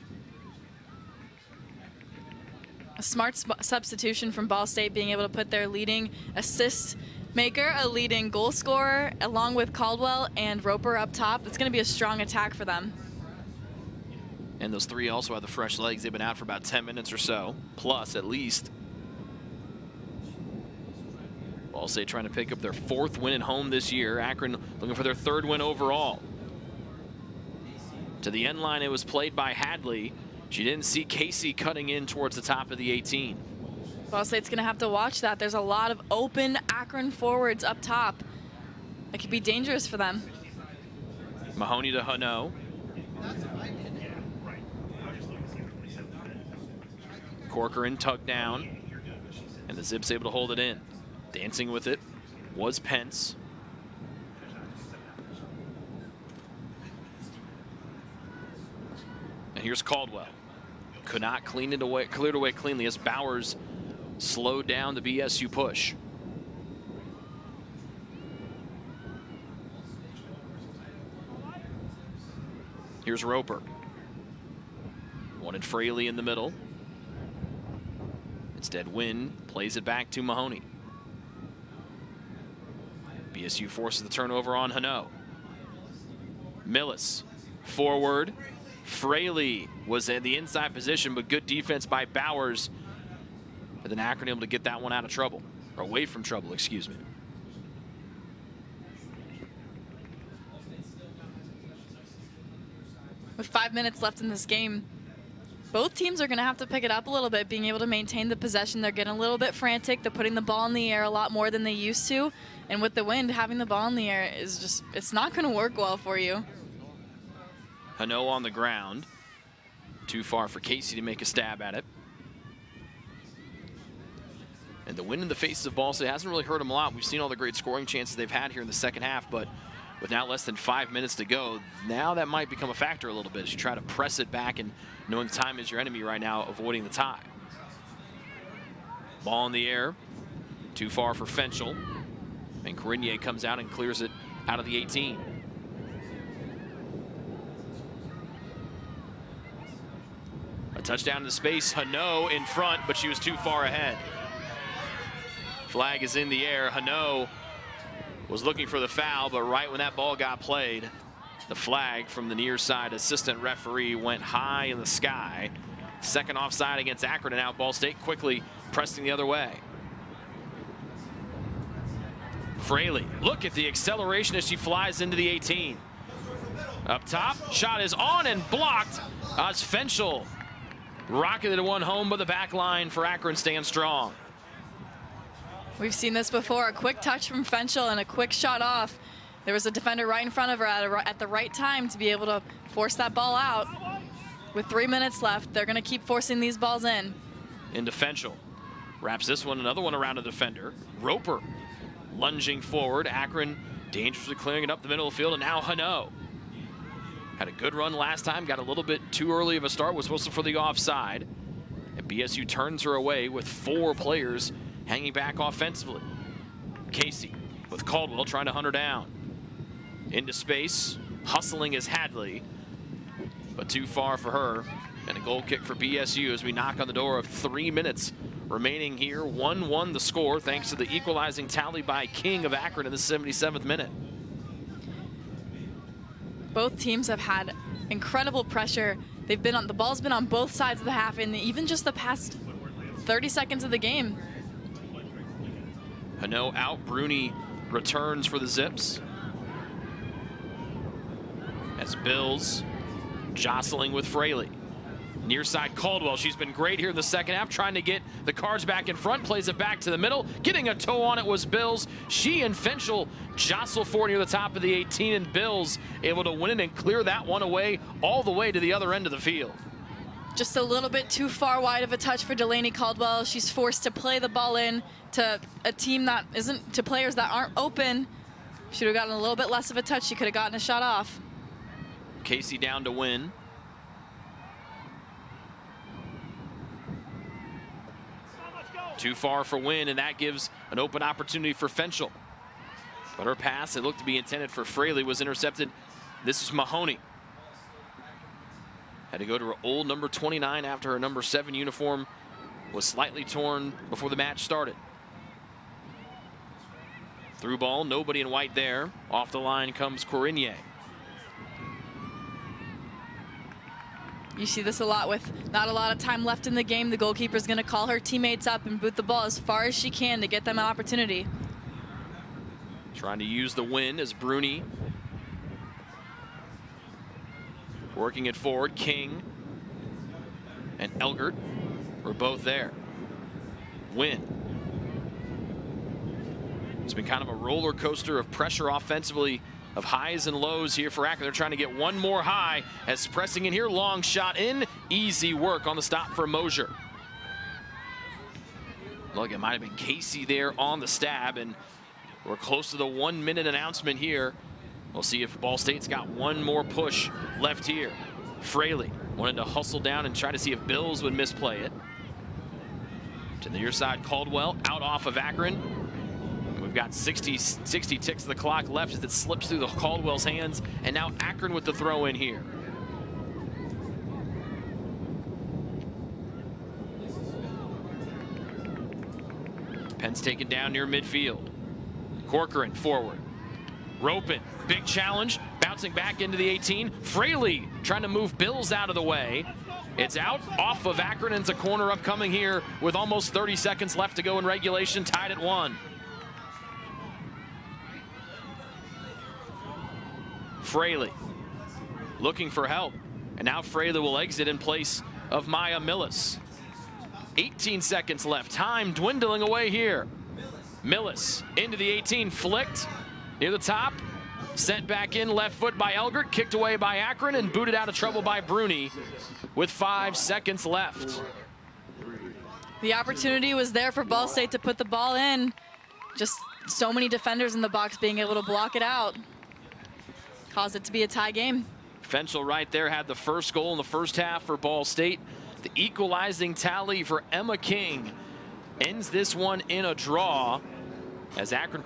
A smart substitution from Ball State, being able to put their leading assist maker, a leading goal scorer, along with Caldwell and Roper up top. It's going to be a strong attack for them. And those 3 also have the fresh legs. They've been out for about 10 minutes or so, plus at least. Ball State trying to pick up their 4th win at home this year. Akron looking for their 3rd win overall. To the end line, it was played by Hadley. She didn't see Casey cutting in towards the top of the 18. Ball State's going to have to watch that. There's a lot of open Akron forwards up top. That could be dangerous for them. Mahoney to Hano. Corcoran tugged down, and the Zips able to hold it in. Dancing with it was Pence. And here's Caldwell. Could not cleared it away cleanly as Bowers slowed down the BSU push. Here's Roper. Wanted Fraley in the middle. Instead, Wynn plays it back to Mahoney. BSU forces the turnover on Hano. Millis forward. Fraley was in the inside position, but good defense by Bowers. But then Akron able to get that one out of trouble, or away from trouble, excuse me. With 5 minutes left in this game, both teams are going to have to pick it up a little bit, being able to maintain the possession. They're getting a little bit frantic. They're putting the ball in the air a lot more than they used to. And with the wind, having the ball in the air is just, it's not going to work well for you. Hano on the ground. Too far for Casey to make a stab at it. And the wind in the faces of Ball State hasn't really hurt them a lot. We've seen all the great scoring chances they've had here in the second half, but with now less than 5 minutes to go, now that might become a factor a little bit as you try to press it back, and knowing time is your enemy right now, avoiding the tie. Ball in the air, too far for Fenchel, and Corinier comes out and clears it out of the 18. A touchdown into space, Hano in front, but she was too far ahead. Flag is in the air. Hano was looking for the foul, but right when that ball got played, the flag from the near side assistant referee went high in the sky. Second offside against Akron, and now Ball State quickly pressing the other way. Fraley, look at the acceleration as she flies into the 18. Up top, shot is on and blocked as Fenchel rocketed one home, but the back line for Akron stands strong. We've seen this before, a quick touch from Fenchel and a quick shot off. There was a defender right in front of her at the right time to be able to force that ball out. With 3 minutes left, they're going to keep forcing these balls in. Into Fenchel. Wraps this one, another one around a defender. Roper lunging forward. Akron dangerously clearing it up the middle of the field, and now Hano. Had a good run last time, got a little bit too early of a start, was whistled for the offside. And BSU turns her away with 4 players hanging back offensively. Casey with Caldwell trying to hunt her down. Into space, hustling is Hadley, but too far for her. And a goal kick for BSU as we knock on the door of 3 minutes remaining here. 1-1 the score, thanks to the equalizing tally by King of Akron in the 77th minute. Both teams have had incredible pressure. They've been on, the ball's been on both sides of the half in even just the past 30 seconds of the game. Hano out, Bruni returns for the Zips. As Bills jostling with Fraley. Near side Caldwell, she's been great here in the second half, trying to get the Cards back in front, plays it back to the middle. Getting a toe on it was Bills. She and Fenchel jostle forward near the top of the 18, and Bills able to win it and clear that one away all the way to the other end of the field. Just a little bit too far wide of a touch for Delaney Caldwell. She's forced to play the ball in to a team that isn't, to players that aren't open. Should have gotten a little bit less of a touch. She could have gotten a shot off. Casey down to win. Too far for Win, and that gives an open opportunity for Fenchel. But her pass, it looked to be intended for Fraley, was intercepted. This is Mahoney. Had to go to her old number 29 after her number 7 uniform was slightly torn before the match started. Through ball, nobody in white there. Off the line comes Corinier. You see this a lot with not a lot of time left in the game. The goalkeeper's going to call her teammates up and boot the ball as far as she can to get them an opportunity. Trying to use the win as Bruni working it forward. King and Elgert were both there. Win. It's been kind of a roller coaster of pressure offensively, of highs and lows here for Akron. They're trying to get one more high as pressing in here. Long shot in. Easy work on the stop for Mosier. Look, it might have been Casey there on the stab, and we're close to the 1 minute announcement here. We'll see if Ball State's got one more push left here. Fraley wanted to hustle down and try to see if Bills would misplay it. To the near side, Caldwell out off of Akron. We've got 60 ticks of the clock left as it slips through the Caldwell's hands, and now Akron with the throw in here. Penn's taken down near midfield. Corcoran forward. Ropin, big challenge, bouncing back into the 18. Fraley trying to move Bills out of the way. It's out off of Akron, and it's a corner upcoming here with almost 30 seconds left to go in regulation, tied at 1. Fraley looking for help, and now Fraley will exit in place of Maya Millis. 18 seconds left, time dwindling away here. Millis into the 18, flicked near the top, sent back in, left foot by Elgert, kicked away by Akron, and booted out of trouble by Bruni with 5 seconds left. The opportunity was there for Ball State to put the ball in. Just so many defenders in the box being able to block it out. Caused it to be a tie game. Fenchel right there had the first goal in the first half for Ball State. The equalizing tally for Emma King ends this one in a draw as Akron